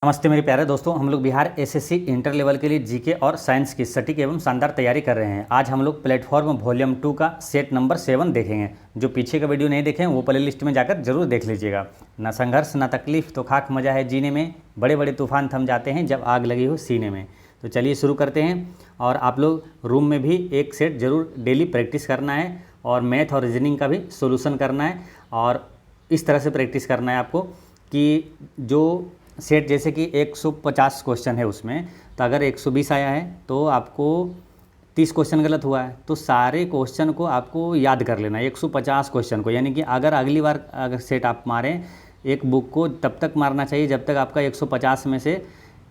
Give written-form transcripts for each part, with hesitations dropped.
नमस्ते मेरे प्यारे दोस्तों, हम लोग बिहार एसएससी इंटर लेवल के लिए जीके और साइंस की सटीक एवं शानदार तैयारी कर रहे हैं। आज हम लोग प्लेटफॉर्म वॉल्यूम 2 का सेट नंबर 7 देखेंगे। जो पीछे का वीडियो नहीं देखें वो प्ले लिस्ट में जाकर जरूर देख लीजिएगा। ना संघर्ष ना तकलीफ तो खाक मजा है जीने में, बड़े बड़े तूफान थम जाते हैं जब आग लगी हो सीने में। तो चलिए शुरू करते हैं। और आप लोग रूम में भी एक सेट जरूर डेली प्रैक्टिस करना है और मैथ और रीजनिंग का भी सोल्यूशन करना है। और इस तरह से प्रैक्टिस करना है आपको कि जो सेट जैसे कि 150 क्वेश्चन है उसमें, तो अगर 120 आया है तो आपको 30 क्वेश्चन गलत हुआ है तो सारे क्वेश्चन को आपको याद कर लेना है, 150 क्वेश्चन को। यानी कि अगर अगली बार अगर सेट आप मारें, एक बुक को तब तक मारना चाहिए जब तक आपका 150 में से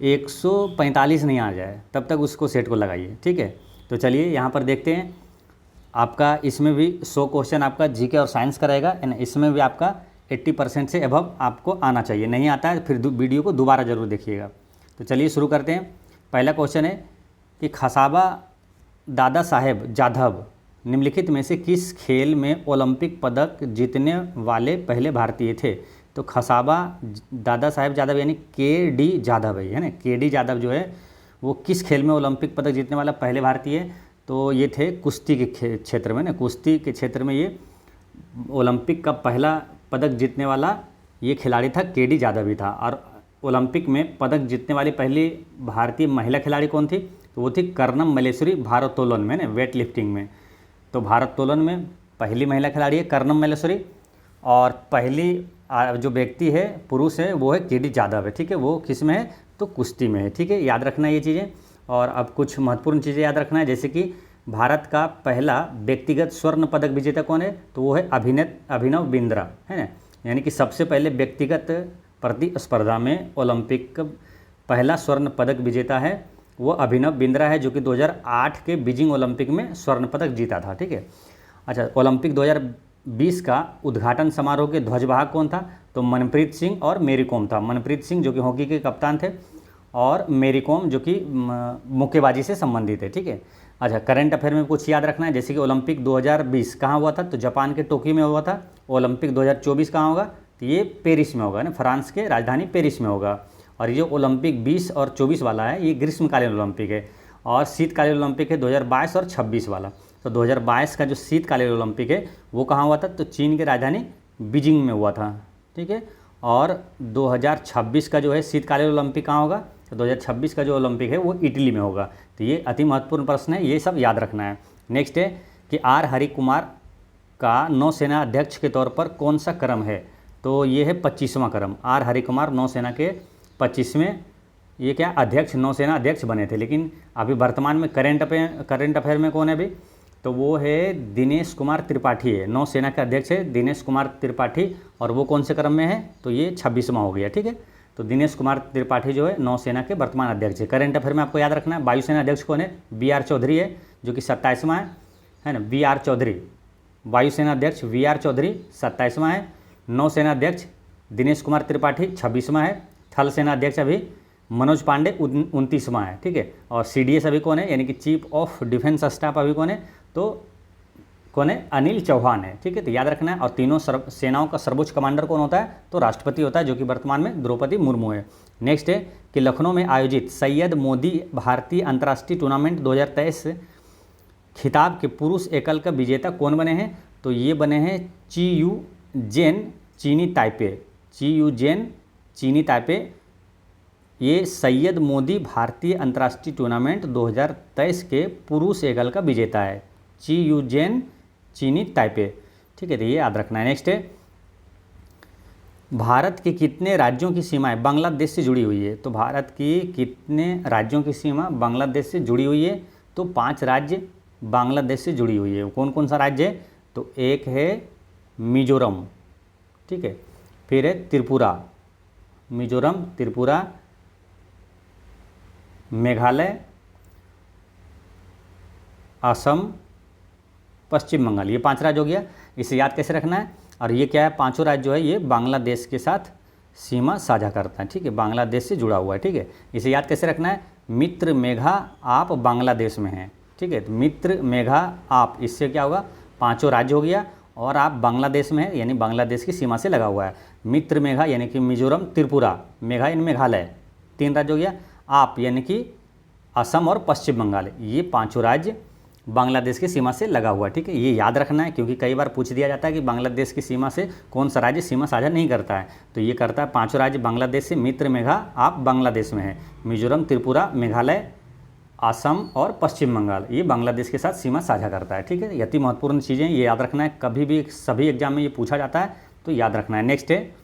145 नहीं आ जाए, तब तक उसको सेट को लगाइए। ठीक है, तो चलिए यहाँ पर देखते हैं। आपका इसमें भी 100 क्वेश्चन आपका जीके और साइंस का रहेगा। इसमें भी आपका 80% से अबव आपको आना चाहिए। नहीं आता है फिर वीडियो को दोबारा ज़रूर देखिएगा। तो चलिए शुरू करते हैं। पहला क्वेश्चन है कि खसाबा दादा साहेब जाधव निम्नलिखित में से किस खेल में ओलंपिक पदक जीतने वाले पहले भारतीय थे? तो खसाबा दादा साहेब जाधव यानी के.डी. जाधव है ना। के.डी. जाधव जो है वो किस खेल में ओलंपिक पदक जीतने वाला पहले भारतीय है? तो ये थे कुश्ती के क्षेत्र में ना। कुश्ती के क्षेत्र में ये ओलंपिक का पहला पदक जीतने वाला ये खिलाड़ी था, के.डी. जाधव ही था। और ओलंपिक में पदक जीतने वाली पहली भारतीय महिला खिलाड़ी कौन थी? तो वो थी कर्नम मल्लेश्वरी, भारोत्तोलन में ना, वेट लिफ्टिंग में। तो भारोत्तोलन में पहली महिला खिलाड़ी है कर्नम मल्लेश्वरी। और पहली जो व्यक्ति है, पुरुष है, वो है के.डी. जाधव है। ठीक है, वो किस में है? तो कुश्ती में है। ठीक है, याद रखना ये चीज़ें। और अब कुछ महत्वपूर्ण चीज़ें याद रखना है, जैसे कि भारत का पहला व्यक्तिगत स्वर्ण पदक विजेता कौन है? तो वो है अभिनव बिंद्रा, है ना। यानी कि सबसे पहले व्यक्तिगत प्रतिस्पर्धा में ओलंपिक का पहला स्वर्ण पदक विजेता है वो अभिनव बिंद्रा है, जो कि 2008 के बीजिंग ओलंपिक में स्वर्ण पदक जीता था। ठीक है, अच्छा, ओलंपिक 2020 का उद्घाटन समारोह के ध्वजवाहक कौन था? तो मनप्रीत सिंह और मेरी कॉम था। मनप्रीत सिंह जो कि हॉकी के कप्तान थे और मेरी कॉम जो कि मुक्केबाजी से संबंधित है। ठीक है, अच्छा, करंट अफेयर में कुछ याद रखना है, जैसे कि ओलंपिक 2020 कहाँ हुआ था? तो जापान के टोक्यो में हुआ था। ओलंपिक 2024 कहाँ होगा? तो ये पेरिस में होगा ना, फ्रांस के राजधानी पेरिस में होगा। और ये जो ओलंपिक 20 और 24 वाला है ये ग्रीष्मकालीन ओलंपिक है। और शीतकालीन ओलंपिक है 2022 और 26 वाला। तो 2022 का जो शीतकालीन ओलंपिक है वो कहाँ हुआ था? तो चीन की राजधानी बीजिंग में हुआ था। ठीक है, और 2026 का जो है शीतकालीन ओलंपिक कहाँ होगा? तो 2026 का जो ओलंपिक है वो इटली में होगा। तो ये अति महत्वपूर्ण प्रश्न है, ये सब याद रखना है। नेक्स्ट है कि आर हरिकुमार का नौसेना अध्यक्ष के तौर पर कौन सा क्रम है? तो ये है 25वां क्रम। आर हरिकुमार नौसेना के 25वें ये क्या अध्यक्ष, नौसेना अध्यक्ष बने थे। लेकिन अभी वर्तमान में करंट अफेयर में कौन है अभी? तो वो है दिनेश कुमार त्रिपाठी है। नौसेना के अध्यक्ष है दिनेश कुमार त्रिपाठी। और वो कौन से क्रम में है? तो ये 26वां हो गया। ठीक है, तो दिनेश कुमार त्रिपाठी जो है नौसेना के वर्तमान अध्यक्ष है। करंट अफेयर में आपको याद रखना है वायुसेना अध्यक्ष कौन है? बी.आर. चौधरी है, जो कि 27वां है ना। बी.आर. चौधरी वायुसेना अध्यक्ष, बी.आर. चौधरी 27वां है। नौसेना अध्यक्ष दिनेश कुमार त्रिपाठी 26वां है। थल सेना अध्यक्ष अभी मनोज पांडे 29वां है। ठीक है, और CDS अभी कौन है? यानी कि चीफ ऑफ डिफेंस स्टाफ अभी कौन है? तो कौन है? अनिल चौहान है। ठीक है, तो याद रखना है। और तीनों सेनाओं का सर्वोच्च कमांडर कौन होता है? तो राष्ट्रपति होता है, जो कि वर्तमान में द्रौपदी मुर्मू है। नेक्स्ट है कि लखनऊ में आयोजित सैयद मोदी भारतीय अंतर्राष्ट्रीय टूर्नामेंट 2023 खिताब के पुरुष एकल का विजेता कौन बने हैं? तो ये बने हैं चीयू जेन चीनी ताइपे। चीयू जेन चीनी ताइपे ये सैयद मोदी भारतीय अंतर्राष्ट्रीय टूर्नामेंट 2023 के पुरुष एकल का विजेता है, चीयू जेन चीनी ताइपे। ठीक है, तो ये याद रखना है। नेक्स्ट है भारत के कितने राज्यों की सीमाएं बांग्लादेश से जुड़ी हुई है? तो भारत की कितने राज्यों की सीमा बांग्लादेश से जुड़ी हुई है? तो 5 राज्य बांग्लादेश से जुड़ी हुई है। कौन कौन सा राज्य है? तो एक है मिजोरम, ठीक है, फिर है त्रिपुरा, मिजोरम, त्रिपुरा, मेघालय, असम, पश्चिम बंगाल। ये 5 राज्य हो गया। इसे याद कैसे रखना है? और ये क्या है? पांचों राज्य जो है ये बांग्लादेश के साथ सीमा साझा करता है। ठीक है, बांग्लादेश से जुड़ा हुआ है। ठीक है, इसे याद कैसे रखना है? मित्र मेघा आप बांग्लादेश में हैं। ठीक है, तो मित्र मेघा आप, इससे क्या होगा? 5 राज्य हो गया और आप बांग्लादेश में हैं, यानी बांग्लादेश की सीमा से लगा हुआ है। मित्र मेघा यानी कि मिजोरम, त्रिपुरा, मेघा इन मेघालय, 3 राज्य हो गया। आप यानी कि असम और पश्चिम बंगाल, ये पांचों राज्य बांग्लादेश की सीमा से लगा हुआ है, ठीक है। ये याद रखना है क्योंकि कई बार पूछ दिया जाता है कि बांग्लादेश की सीमा से कौन सा राज्य सीमा साझा नहीं करता है, तो ये करता है पांचों राज्य बांग्लादेश से। मित्र मेघा आप बांग्लादेश में है, मिजोरम, त्रिपुरा, मेघालय, असम और पश्चिम बंगाल ये बांग्लादेश के साथ सीमा साझा करता है, ठीक है। ये अति महत्वपूर्ण चीज़ें, ये याद रखना है, कभी भी सभी एग्जाम में ये पूछा जाता है तो याद रखना है। नेक्स्ट है,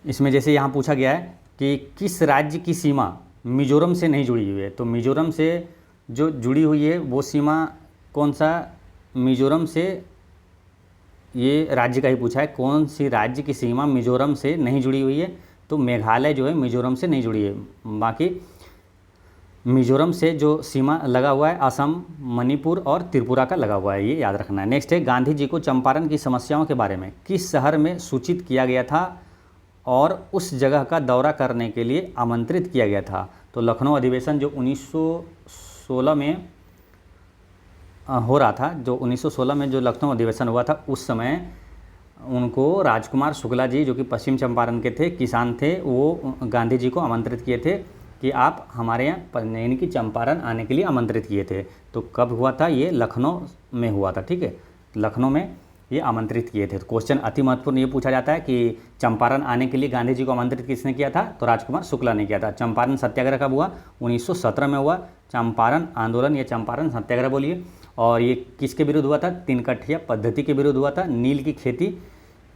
इसमें जैसे यहाँ पूछा गया है कि किस राज्य की सीमा मिजोरम से नहीं जुड़ी हुई है, तो मिजोरम से जो जुड़ी हुई है वो सीमा कौन सा, मिजोरम से, ये राज्य का ही पूछा है, कौन सी राज्य की सीमा मिजोरम से नहीं जुड़ी हुई है, तो मेघालय जो है मिजोरम से नहीं जुड़ी है। बाकी मिजोरम से जो सीमा लगा हुआ है असम, मणिपुर और त्रिपुरा का लगा हुआ है, ये याद रखना है। नेक्स्ट है, गांधी जी को चंपारण की समस्याओं के बारे में किस शहर में सूचित किया गया था और उस जगह का दौरा करने के लिए आमंत्रित किया गया था, तो लखनऊ अधिवेशन जो 1916 में हो रहा था, जो 1916 में जो लखनऊ अधिवेशन हुआ था, उस समय उनको राजकुमार शुक्ला जी जो कि पश्चिम चंपारण के थे, किसान थे, वो गांधी जी को आमंत्रित किए थे कि आप हमारे यहाँ यानी कि चंपारण आने के लिए आमंत्रित किए थे। तो कब हुआ था, ये लखनऊ में हुआ था, ठीक है, लखनऊ में ये आमंत्रित किए थे। तो क्वेश्चन अति महत्वपूर्ण ये पूछा जाता है कि चंपारण आने के लिए गांधी जी को आमंत्रित किसने किया था, तो राजकुमार शुक्ला ने किया था। चंपारण सत्याग्रह कब हुआ, 1917 में हुआ। चंपारण आंदोलन या चंपारण सत्याग्रह बोलिए, और ये किसके विरुद्ध हुआ था, 3 कट्ठिया पद्धति के विरुद्ध हुआ था, नील की खेती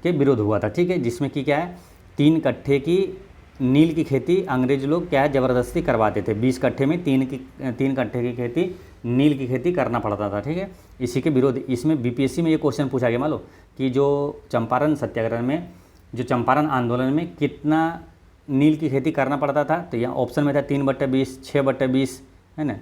के विरुद्ध हुआ था, ठीक है। जिसमें कि क्या है, 3 कट्ठे की नील की खेती अंग्रेज लोग क्या है ज़बरदस्ती करवाते थे, 20 कट्ठे में 3 कट्ठे की खेती नील की खेती करना पड़ता था, ठीक है। इसी के विरोध, इसमें बीपीएससी में ये क्वेश्चन पूछा गया, मान लो कि जो चंपारण सत्याग्रह में, जो चंपारण आंदोलन में कितना नील की खेती करना पड़ता था, तो यहाँ ऑप्शन में था 3/20, 6/20, है ना,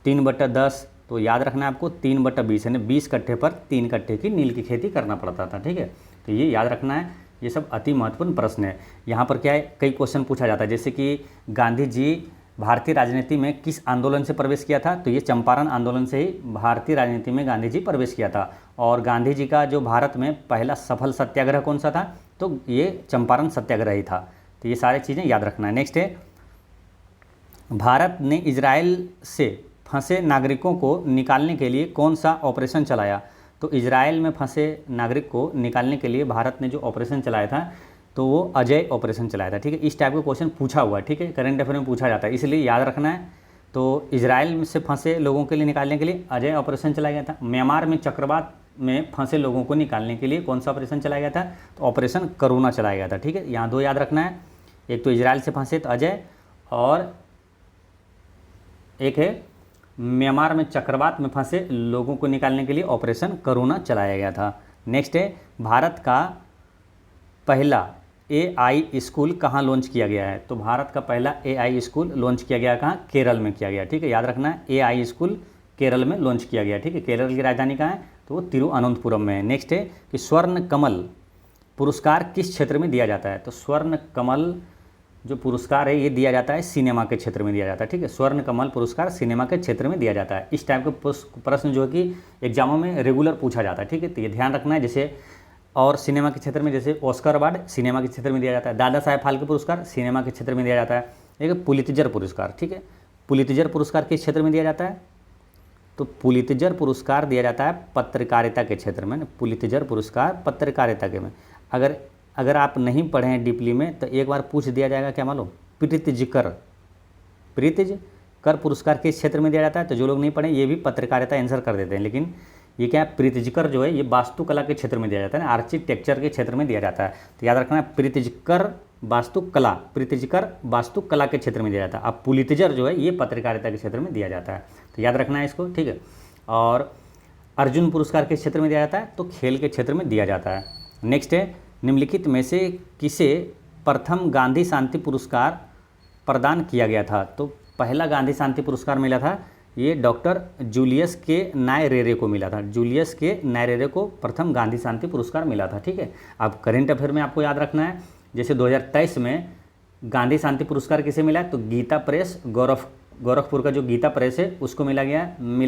3/10, तो याद रखना है आपको 3/20 है ना, 20 कट्ठे पर 3 कट्ठे की नील की खेती करना पड़ता था, ठीक है। तो ये याद रखना है, ये सब अति महत्वपूर्ण प्रश्न है। यहाँ पर क्या है, कई क्वेश्चन पूछा जाता है, जैसे कि गांधी जी भारतीय राजनीति में किस आंदोलन से प्रवेश किया था, तो ये चंपारण आंदोलन से ही भारतीय राजनीति में गांधी जी प्रवेश किया था। और गांधी जी का जो भारत में पहला सफल सत्याग्रह कौन सा था, तो ये चंपारण सत्याग्रह ही था। तो ये सारी चीज़ें याद रखना है। नेक्स्ट है, भारत ने इजराइल से फंसे नागरिकों को निकालने के लिए कौन सा ऑपरेशन चलाया, तो इजराइल में फंसे नागरिक को निकालने के लिए भारत ने जो ऑपरेशन चलाया था, तो वो अजय ऑपरेशन चलाया था, ठीक है। इस टाइप का क्वेश्चन पूछा हुआ है, ठीक है, करंट अफेयर में पूछा जाता है, इसलिए याद रखना है। तो इजराइल से फंसे लोगों के लिए निकालने के लिए अजय ऑपरेशन चलाया गया था। म्यांमार में चक्रवात में फंसे लोगों को निकालने के लिए कौन सा ऑपरेशन चलाया गया था, तो ऑपरेशन करुणा चलाया गया था, ठीक है। यहाँ 2 याद रखना है, एक तो इजराइल से फंसे तो अजय, और एक है म्यांमार में चक्रवात में फंसे लोगों को निकालने के लिए ऑपरेशन करुणा चलाया गया था। नेक्स्ट है, भारत का पहला AI स्कूल कहाँ लॉन्च किया गया है, तो भारत का पहला AI स्कूल लॉन्च किया गया कहाँ, केरल में किया गया, ठीक है। याद रखना है, AI स्कूल केरल में लॉन्च किया गया, ठीक है। केरल की राजधानी कहाँ है, तो वो तिरुअनंतपुरम में है। नेक्स्ट है कि स्वर्ण कमल पुरस्कार किस क्षेत्र में दिया जाता है, तो स्वर्ण कमल जो पुरस्कार है ये दिया जाता है सिनेमा के क्षेत्र में दिया जाता है, ठीक है। स्वर्ण कमल पुरस्कार सिनेमा के क्षेत्र में दिया जाता है। इस टाइप के प्रश्न जो है कि एग्जामों में रेगुलर पूछा जाता है, ठीक है, तो ये ध्यान रखना है। जैसे और सिनेमा के क्षेत्र में जैसे ऑस्कर अवार्ड सिनेमा के क्षेत्र में दिया जाता है, दादा साहेब फाल्के पुरस्कार सिनेमा के क्षेत्र में दिया जाता है, एक पुलित्जर पुरस्कार, ठीक है। पुलित्जर पुरस्कार किस क्षेत्र में दिया जाता है, तो पुलित्जर पुरस्कार दिया जाता है पत्रकारिता के क्षेत्र में, पुलित्जर पुरस्कार पत्रकारिता के में। अगर आप नहीं पढ़े हैं डीपली में तो एक बार पूछ दिया जाएगा, क्या मालूम, प्रीतिजकर पुरस्कार किस क्षेत्र में दिया जाता है, तो जो लोग नहीं पढ़े ये भी पत्रकारिता आंसर कर देते हैं, लेकिन ये क्या है, प्रीतिजकर जो है ये वास्तुकला के क्षेत्र में दिया जाता है ना, आर्किटेक्चर के क्षेत्र में दिया जाता है। तो याद रखना है, प्रीतिजकर वास्तुकला के क्षेत्र में दिया जाता है। अब पुलित्जर जो है ये पत्रकारिता के क्षेत्र में दिया जाता है, तो याद रखना है इसको, ठीक है। और अर्जुन पुरस्कार किस क्षेत्र में दिया जाता है, तो खेल के क्षेत्र में दिया जाता है। नेक्स्ट है, निम्नलिखित में से किसे प्रथम गांधी शांति पुरस्कार प्रदान किया गया था, तो पहला गांधी शांति पुरस्कार मिला था ये डॉक्टर जूलियस के नायरेरे को मिला था, जूलियस के नायरेरे को प्रथम गांधी शांति पुरस्कार मिला था, ठीक है। अब करंट अफेयर में आपको याद रखना है, जैसे 2023 में गांधी शांति पुरस्कार किसे मिला, तो गीता प्रेस गोरखपुर का जो गीता प्रेस है उसको मिला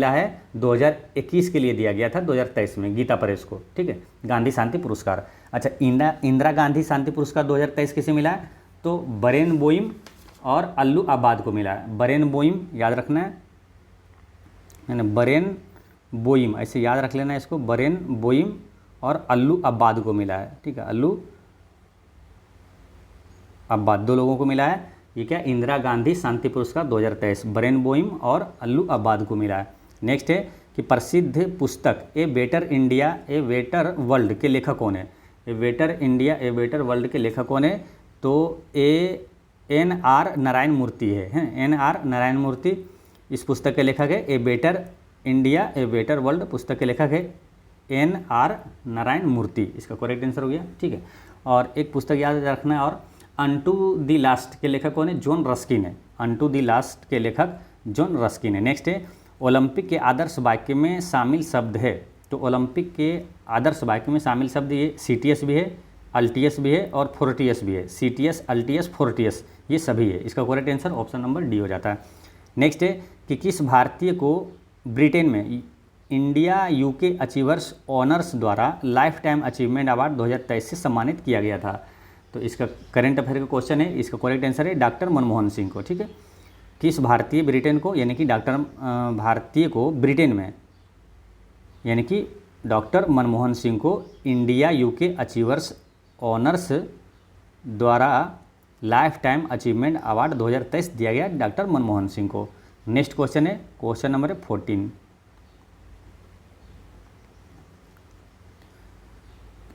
है 2021 के लिए दिया गया था 2023 में गीता प्रेस को, ठीक है, गांधी शांति पुरस्कार। अच्छा, इंदिरा गांधी शांति पुरस्कार 2023 किसे मिला है, तो बरेन-बोइम और अल्लू आबाद को मिला है। बरेन-बोइम याद रखना है ना, बरेन-बोइम ऐसे याद रख लेना है इसको, बरेन-बोइम और अल्लू आबाद को मिला है। ठीक है, अल्लू आबाद 2 लोगों को मिला है। ये क्या, इंदिरा गांधी शांति पुरस्कार 2023 बरेन-बोइम और अल्लू आबाद को मिला है। नेक्स्ट है कि प्रसिद्ध पुस्तक a better India a better world के लेखक कौन है। A better India a better world के लेखक कौन है, तो एन.आर. नारायण मूर्ति है। एन.आर. नारायण मूर्ति इस पुस्तक के लेखक है। A better India a better world पुस्तक के लेखक है एन.आर. नारायण मूर्ति, इसका करेक्ट आंसर हो गया। ठीक है, और एक पुस्तक याद रखना है, और अनटू द लास्ट के लेखक कौन है, जॉन रस्किन है। अनटू द लास्ट के लेखक जॉन रस्किन है। नेक्स्ट है ओलंपिक के आदर्श वाक्य में शामिल शब्द है, तो ओलंपिक के आदर्श वाक्य में शामिल शब्द ये सीटीएस भी है, अल्टीएस भी है और फोर्टियस भी है। सीटीएस, अल्टीएस, फोर्टियस ये सभी है। इसका correct answer option number D हो जाता है। नेक्स्ट है कि किस भारतीय को ब्रिटेन में इंडिया यूके अचीवर्स ऑनर्स द्वारा लाइफ टाइम अचीवमेंट अवार्ड 2023 से सम्मानित किया गया था, तो इसका करंट अफेयर का क्वेश्चन है। इसका करेक्ट आंसर है डॉक्टर मनमोहन सिंह को। ठीक है, किस भारतीय ब्रिटेन को, यानी कि डॉक्टर भारतीय को ब्रिटेन में, यानी कि डॉक्टर मनमोहन सिंह को इंडिया यूके अचीवर्स ऑनर्स द्वारा लाइफ टाइम अचीवमेंट अवार्ड 2023 दिया गया डॉक्टर मनमोहन सिंह को। नेक्स्ट क्वेश्चन है, क्वेश्चन नंबर 14,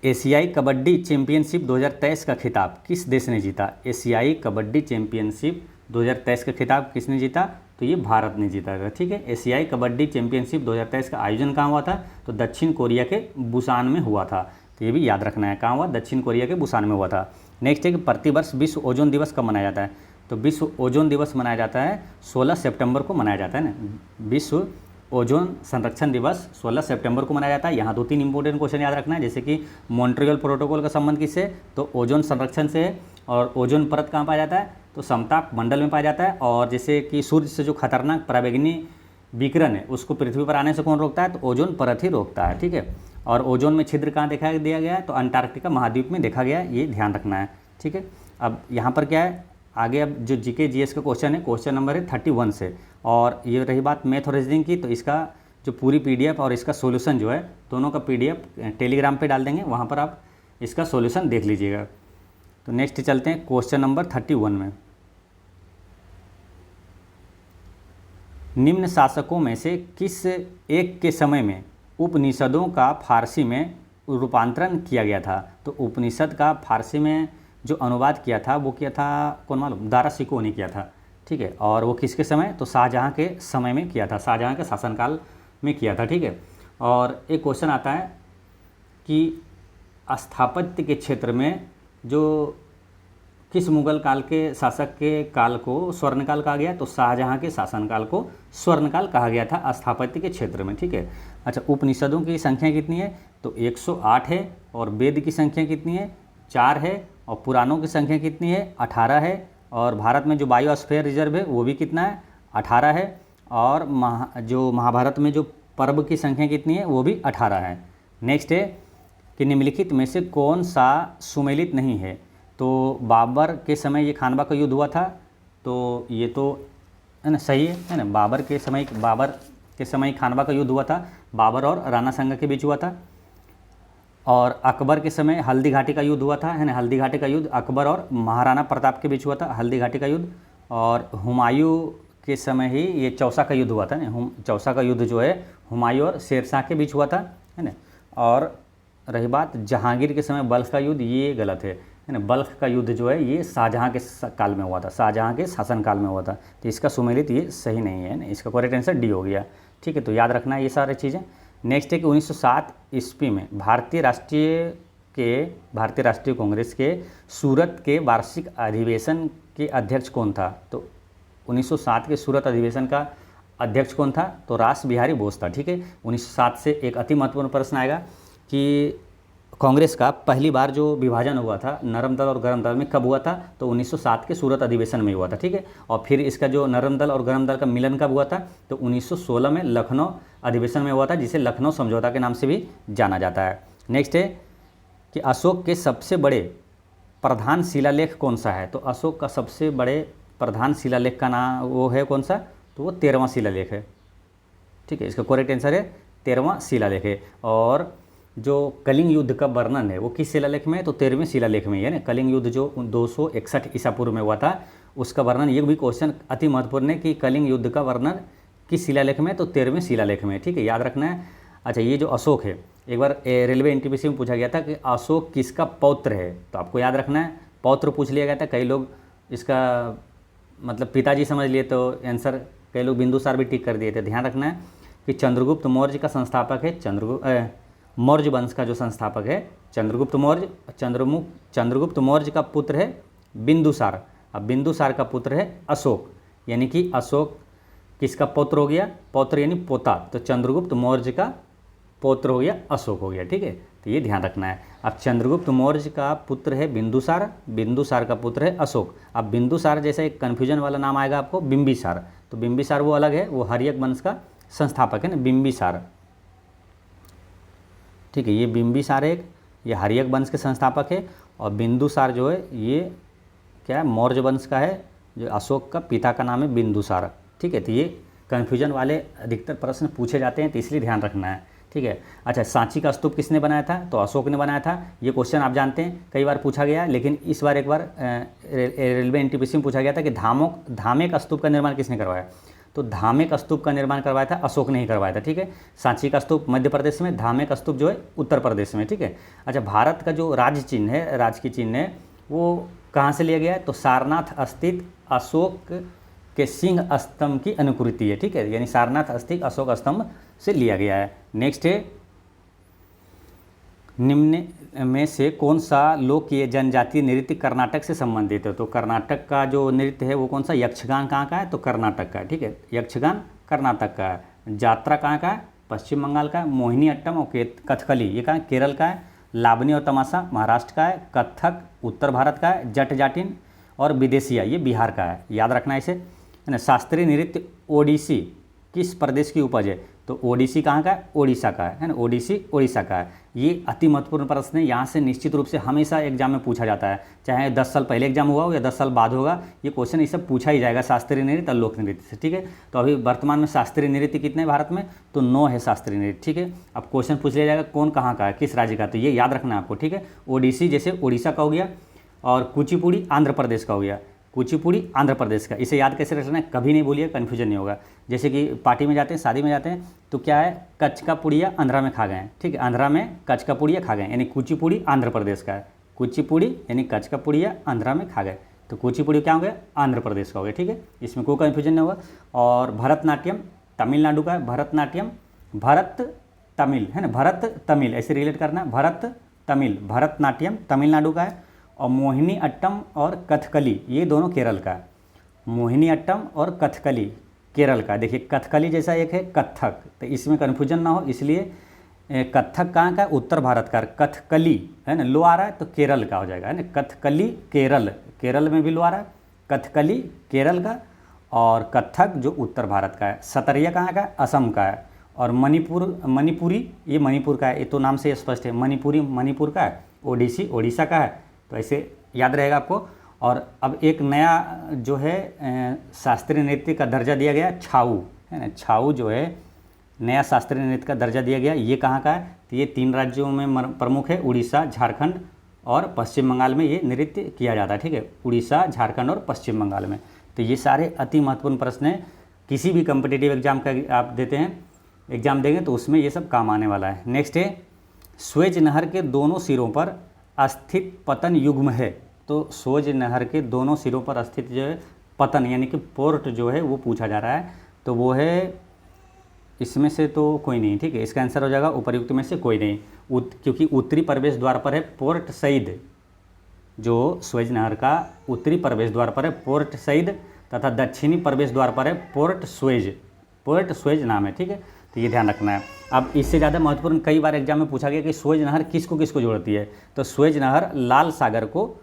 एशियाई कबड्डी चैंपियनशिप 2023 का खिताब किस देश ने जीता। एशियाई कबड्डी चैंपियनशिप 2023 का खिताब किसने जीता, तो ये भारत ने जीता था। ठीक है, एशियाई कबड्डी चैंपियनशिप 2023 का आयोजन कहाँ हुआ था, तो दक्षिण कोरिया के बुसान में हुआ था, तो ये भी याद रखना है, कहाँ हुआ, दक्षिण कोरिया के बुसान में हुआ था। नेक्स्ट है कि प्रतिवर्ष विश्व ओजोन दिवस कब मनाया जाता है, तो विश्व ओजोन दिवस मनाया जाता है 16 सितंबर को मनाया जाता है ना। विश्व ओजोन संरक्षण दिवस 16 सितंबर को मनाया जाता है। यहाँ 2-3 इंपॉर्टेंट क्वेश्चन याद रखना है, जैसे कि मॉन्ट्रियल प्रोटोकॉल का संबंध किससे, तो ओजोन संरक्षण से है, और ओजोन परत कहाँ पाया जाता है, तो समताप मंडल में पाया जाता है। और जैसे कि सूर्य से जो खतरनाक पराबैंगनी विकिरण है उसको पृथ्वी पर आने से कौन रोकता है, तो ओजोन परत ही रोकता है। ठीक है, और ओजोन में छिद्र कहाँ दिया गया है, तो अंटार्कटिका महाद्वीप में देखा गया है, ये ध्यान रखना है। ठीक है, अब यहाँ पर क्या है, आगे अब जो जीके जीएस का क्वेश्चन है, क्वेश्चन नंबर है 31 से, और ये रही बात मैथ और रीजनिंग की, तो इसका जो पूरी पीडीएफ और इसका सॉल्यूशन जो है दोनों का पीडीएफ टेलीग्राम पे डाल देंगे, वहाँ पर आप इसका सॉल्यूशन देख लीजिएगा। तो नेक्स्ट चलते हैं क्वेश्चन नंबर 31 में, निम्न शासकों में से किस एक के समय में उपनिषदों का फारसी में रूपांतरण किया गया था, तो उपनिषद का फारसी में जो अनुवाद किया था वो किया था, कौन मालूम, दारा शिकोह ने किया था। ठीक है, और वो किसके समय, तो शाहजहाँ के समय में किया था, शाहजहाँ के शासनकाल में किया था। ठीक है, और एक क्वेश्चन आता है कि स्थापत्य के क्षेत्र में जो किस मुगल काल के शासक के काल को स्वर्णकाल कहा गया, तो शाहजहाँ के शासनकाल को स्वर्णकाल कहा गया था स्थापत्य के क्षेत्र में। ठीक है, अच्छा, उपनिषदों की संख्या कितनी है, तो 108 है, और वेद की संख्या कितनी है, 4 है, और पुराणों की संख्या कितनी है, 18 है, और भारत में जो बायोस्फीयर रिजर्व है वो भी कितना है, 18 है, और जो महाभारत में जो पर्व की संख्या कितनी है, वो भी 18 है। नेक्स्ट है कि निम्नलिखित में से कौन सा सुमेलित नहीं है, तो बाबर के समय ये खानवा का युद्ध हुआ था, तो ये तो है ना, सही है ना, बाबर के समय खानवा का युद्ध हुआ था, बाबर और राणा सांगा के बीच हुआ था। और अकबर के समय हल्दी घाटी का युद्ध हुआ था, है ना, हल्दी घाटी का युद्ध अकबर और महाराणा प्रताप के बीच हुआ था, हल्दी घाटी का युद्ध। और हुमायूं के समय ही ये चौसा का युद्ध हुआ था ना, चौसा का युद्ध जो है हुमायूं और शेरशाह के बीच हुआ था, है ना। और रही बात जहांगीर के समय बल्ख का युद्ध, ये गलत है ना, बल्ख का युद्ध जो है ये शाहजहाँ के काल में हुआ था, शाहजहाँ के शासनकाल में हुआ था, तो इसका सुमेलित ये सही नहीं है ना, इसका करेक्ट आंसर डी हो गया। ठीक है, तो याद रखना है ये सारी चीज़ें। नेक्स्ट है कि 1907 ईस्वी में भारतीय राष्ट्रीय कांग्रेस के सूरत के वार्षिक अधिवेशन के अध्यक्ष कौन था, तो 1907 के सूरत अधिवेशन का अध्यक्ष कौन था, तो रास बिहारी बोस था। ठीक है, 1907 से एक अति महत्वपूर्ण प्रश्न आएगा कि कांग्रेस का पहली बार जो विभाजन हुआ था नरम दल और गरम दल में कब हुआ था, तो 1907 के सूरत अधिवेशन में हुआ था। ठीक है, और फिर इसका जो नरम दल और गरम दल का मिलन कब हुआ था, तो 1916 में लखनऊ अधिवेशन में हुआ था, जिसे लखनऊ समझौता के नाम से भी जाना जाता है। नेक्स्ट है कि अशोक के सबसे बड़े प्रधान शिलालेख कौन सा है? तो अशोक का सबसे बड़े प्रधान शिलालेख का नाम वो है कौन सा? तो वो 13वां शिलालेख है। ठीक है, इसका करेक्ट आंसर है 13वां शिलालेख है। और जो कलिंग युद्ध का वर्णन है वो किस शिलालेख में है? तो 13वें शिलालेख में ही है ना। कलिंग युद्ध जो 261 ईसा पूर्व में हुआ था, उसका वर्णन, ये भी क्वेश्चन अति महत्वपूर्ण है कि कलिंग युद्ध का वर्णन किस शिलालेख में है? तो 13वें शिलालेख में। ठीक है, याद रखना है। अच्छा, ये जो अशोक है, एक बार रेलवे एनटीपीसी में पूछा गया था कि अशोक किसका पौत्र है? तो आपको याद रखना है, पौत्र पूछ लिया गया था। कई लोग इसका मतलब पिताजी समझ लिए तो आंसर, कई लोग बिंदुसार भी टिक कर दिए थे। ध्यान रखना है कि चंद्रगुप्त मौर्य का संस्थापक है मौर्य वंश का जो संस्थापक है चंद्रगुप्त मौर्य। चंद्रगुप्त मौर्य का पुत्र है बिंदुसार। अब बिंदुसार का पुत्र है अशोक, यानी कि अशोक किसका पौत्र हो गया? पौत्र यानी पोता, तो चंद्रगुप्त मौर्य का पौत्र हो गया अशोक हो गया। ठीक है, तो ये ध्यान रखना है। अब चंद्रगुप्त मौर्य का पुत्र है बिंदुसार, बिंदुसार का पुत्र है अशोक। अब बिंदुसार जैसा एक कन्फ्यूजन वाला नाम आएगा आपको बिंबिसार, तो बिंबिसार वो अलग है, वो हर्यक वंश का संस्थापक है ना, बिंबिसार। ठीक है, ये बिंबिसार एक, ये हर्यक वंश के संस्थापक है। और बिंदुसार जो है ये क्या है? मौर्य वंश का है, जो अशोक का पिता का नाम है बिंदुसार। ठीक है, तो ये कन्फ्यूजन वाले अधिकतर प्रश्न पूछे जाते हैं, तो इसलिए ध्यान रखना है। ठीक है। अच्छा, सांची का स्तूप किसने बनाया था? तो अशोक ने बनाया था। ये क्वेश्चन आप जानते हैं, कई बार पूछा गया, लेकिन इस बार एक बार रेलवे एनटीपीसी में पूछा गया था कि धामे का स्तूप का निर्माण किसने करवाया? तो धामे का स्तूप का निर्माण करवाया था अशोक ने ही करवाया था। ठीक है, सांची का स्तूप मध्य प्रदेश में, धामे का स्तूप जो है उत्तर प्रदेश में। ठीक है। अच्छा, भारत का जो राज्य चिन्ह है, राज की चिन्ह है, वो कहाँ से लिया गया है? तो सारनाथ स्थित अशोक के सिंह स्तंभ की अनुकृति है। ठीक है, यानी सारनाथ स्थित अशोक स्तंभ से लिया गया है। नेक्स्ट है, निम्न में से कौन सा लोकप्रिय जनजातीय नृत्य कर्नाटक से संबंधित है? तो कर्नाटक का जो नृत्य है वो कौन सा? यक्षगान कहाँ का है? तो कर्नाटक का है। ठीक है, यक्षगान कर्नाटक का है। जात्रा कहाँ का है? पश्चिम बंगाल का है। मोहिनी अट्टम और कथकली ये कहाँ? केरल का है। लावनी और तमाशा महाराष्ट्र का है। कथक उत्तर भारत का है। जट जाटिन और विदेशिया ये बिहार का है। याद रखना इसे, है ना। शास्त्रीय नृत्य ओडिसी किस प्रदेश की उपज है? तो ओडिसी कहाँ का है? ओडिशा का है ना। ओडिसी ओडिशा का है। ये अति महत्वपूर्ण प्रश्न है, यहाँ से निश्चित रूप से हमेशा एग्जाम में पूछा जाता है, चाहे 10 साल पहले एग्जाम हुआ हो या 10 साल बाद होगा, ये क्वेश्चन इसे पूछा ही जाएगा, शास्त्रीय नृत्य और लोक नृत्य से। ठीक है, तो अभी वर्तमान में शास्त्रीय नृत्य कितने हैं भारत में? तो 9 है शास्त्रीय नृत्य। ठीक है, अब क्वेश्चन पूछ लिया जाएगा कौन कहाँ का है, किस राज्य का, तो ये याद रखना है आपको। ठीक है, ओडिसी जैसे उड़ीसा का हो गया, और कुचिपुड़ी आंध्र प्रदेश का हो गया। कुचिपुड़ी आंध्र प्रदेश का, इसे याद कैसे रखना है? कभी नहीं भूलिए, कन्फ्यूजन नहीं होगा। जैसे कि पार्टी में जाते हैं, शादी में जाते हैं, तो क्या है? कच्छ का पुड़िया आंध्रा में खा गए हैं। ठीक है, आंध्रा में कच्छ का पुड़िया खा गए, यानी कुचिपुड़ी आंध्र प्रदेश का है। कुचिपुड़ी यानी कच्छ का पुड़िया आंध्रा में खा गए, तो कुचिपुड़ी क्या हो गया? आंध्र प्रदेश का हो गया। ठीक है, इसमें कोई कन्फ्यूजन नहीं होगा। और भरतनाट्यम तमिलनाडु का है। भरतनाट्यम भरत तमिल है ना, भरत तमिल ऐसे रिलेट करना, भरत तमिल, भरतनाट्यम तमिलनाडु का है। और मोहिनी अट्टम और कथकली ये दोनों केरल का है। मोहिनी अट्टम और कथकली केरल का। देखिए, कथकली जैसा एक है कथक, तो इसमें कन्फ्यूजन ना हो, इसलिए कथक कहाँ का? उत्तर भारत का। कथकली है ना, लो आ रहा है तो केरल का हो जाएगा, है ना। कथकली केरल, केरल में भी लो आ रहा है। कथकली केरल का, और कथक जो उत्तर भारत का है। सतरिया कहाँ का? असम का है। और मणिपुरी ये मणिपुर का है, ये तो नाम से स्पष्ट है। मणिपुरी मणिपुर का है। ओडिसी ओडिशा का है, तो ऐसे याद रहेगा आपको। और अब एक नया जो है शास्त्रीय नृत्य का दर्जा दिया गया, छाऊ है ना। छाऊ जो है नया शास्त्रीय नृत्य का दर्जा दिया गया, ये कहाँ का है? तो ये 3 राज्यों में प्रमुख है, उड़ीसा, झारखंड और पश्चिम बंगाल में ये नृत्य किया जाता है। ठीक है, उड़ीसा, झारखंड और पश्चिम बंगाल में। तो ये सारे अति महत्वपूर्ण प्रश्न हैं, किसी भी कम्पिटिटिव एग्जाम का आप देते हैं, एग्जाम देंगे तो उसमें ये सब काम आने वाला है। नेक्स्ट है, स्वेज नहर के दोनों सिरों पर स्थित पतन युग्म है। तो स्वेज नहर के दोनों सिरों पर स्थित जो है पतन यानी कि पोर्ट जो है वो पूछा जा रहा है, तो वो है इसमें से तो कोई नहीं। ठीक है, इसका आंसर हो जाएगा उपर्युक्त में से कोई नहीं, क्योंकि उत्तरी प्रवेश द्वार पर है पोर्ट सईद। जो स्वेज नहर का उत्तरी प्रवेश द्वार पर है पोर्ट सईद, तथा दक्षिणी प्रवेश द्वार पर है पोर्ट स्वेज। पोर्ट स्वेज नाम है। ठीक है, तो ये ध्यान रखना है। अब इससे ज़्यादा महत्वपूर्ण कई बार एग्जाम में पूछा गया कि स्वेज नहर किसको किसको जोड़ती है, तो स्वेज नहर लाल सागर को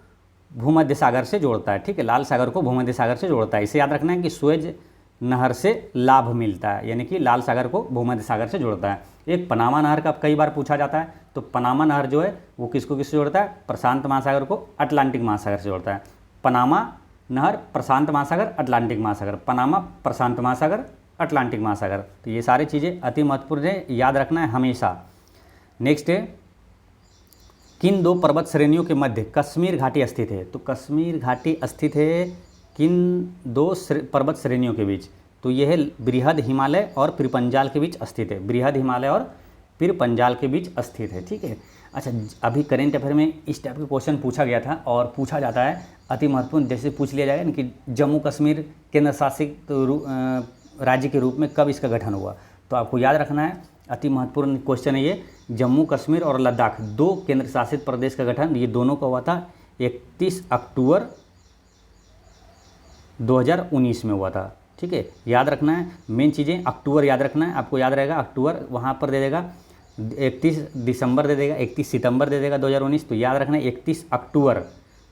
भूमध्य सागर से जोड़ता है। ठीक है, लाल सागर को भूमध्य सागर से जोड़ता है, इसे याद रखना है कि स्वेज नहर से लाभ मिलता है, यानी कि लाल सागर को भूमध्य सागर से जोड़ता है। एक पनामा नहर का कई बार पूछा जाता है, तो पनामा नहर जो है वो किसको किससे जोड़ता है, प्रशांत महासागर को अटलांटिक महासागर से जोड़ता है। पनामा नहर प्रशांत महासागर अटलांटिक महासागर, पनामा प्रशांत महासागर अटलांटिक महासागर। तो ये सारी चीज़ें अति महत्वपूर्ण है, याद रखना है हमेशा। नेक्स्ट है, किन दो पर्वत श्रेणियों के मध्य कश्मीर घाटी स्थित है। तो कश्मीर घाटी स्थित है किन दो पर्वत श्रेणियों के बीच, तो यह है बृहद हिमालय और फिर पंजाल के बीच स्थित है, बृहद हिमालय और फिर पंजाल के बीच स्थित है, ठीक है। अच्छा, अभी करेंट अफेयर में इस टाइप के क्वेश्चन पूछा गया था और पूछा जाता है अति महत्वपूर्ण, जैसे पूछ लिया जाएगा ना कि जम्मू कश्मीर केंद्र शासित राज्य के रूप में कब इसका गठन हुआ, तो आपको याद रखना है, अति महत्वपूर्ण क्वेश्चन है ये। जम्मू कश्मीर और लद्दाख दो केंद्र शासित प्रदेश का गठन ये दोनों का हुआ था 31 अक्टूबर 2019 में हुआ था, ठीक है। याद रखना है मेन चीज़ें, अक्टूबर याद रखना है, आपको याद रहेगा अक्टूबर वहाँ पर दे देगा, 31 दिसंबर दे देगा, 31 सितंबर दे देगा 2019, तो याद रखना है 31 अक्टूबर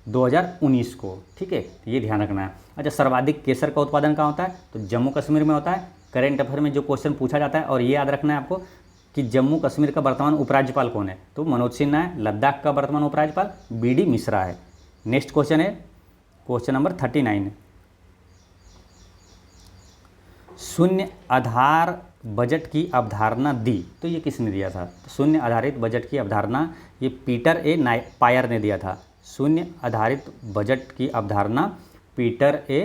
2019 को, ठीक है, ये ध्यान रखना है। अच्छा, सर्वाधिक केसर का उत्पादन कहाँ होता है, तो जम्मू कश्मीर में होता है। करेंट अफेयर में जो क्वेश्चन पूछा जाता है, और ये याद रखना है आपको कि जम्मू कश्मीर का वर्तमान उपराज्यपाल कौन है, तो मनोज सिन्हा है। लद्दाख का वर्तमान उपराज्यपाल BD मिश्रा है। नेक्स्ट क्वेश्चन है क्वेश्चन नंबर 39, शून्य आधार बजट की अवधारणा दी, तो ये किसने दिया था, तो शून्य आधारित बजट की अवधारणा ये पीटर ए पायर ने दिया था। शून्य आधारित बजट की अवधारणा पीटर ए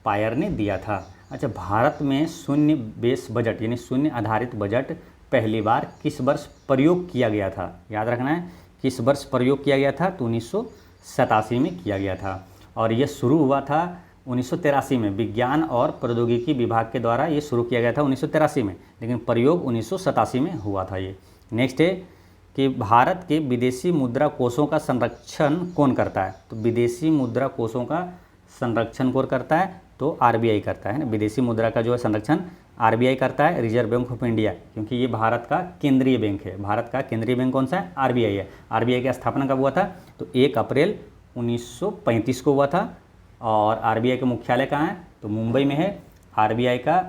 पायर ने दिया था। अच्छा, भारत में शून्य बेस बजट यानी शून्य आधारित बजट पहली बार किस वर्ष प्रयोग किया गया था, याद रखना है किस वर्ष प्रयोग किया गया था, तो 1987 में किया गया था। और यह शुरू हुआ था 1983 में, विज्ञान और प्रौद्योगिकी विभाग के द्वारा ये शुरू किया गया था 1983 में, लेकिन प्रयोग 1987 में हुआ था ये। नेक्स्ट है कि भारत के विदेशी मुद्रा कोषों का संरक्षण कौन करता है, तो विदेशी मुद्रा कोषों का संरक्षण कौन करता है, तो RBI करता है ना। विदेशी मुद्रा का जो है संरक्षण RBI करता है, रिजर्व बैंक ऑफ इंडिया, क्योंकि ये भारत का केंद्रीय बैंक है। भारत का केंद्रीय बैंक कौन सा है, RBI है। RBI की स्थापना कब हुआ था, तो 1 अप्रैल 1935 को हुआ था। और RBI का मुख्यालय कहाँ है, तो मुंबई में है। RBI का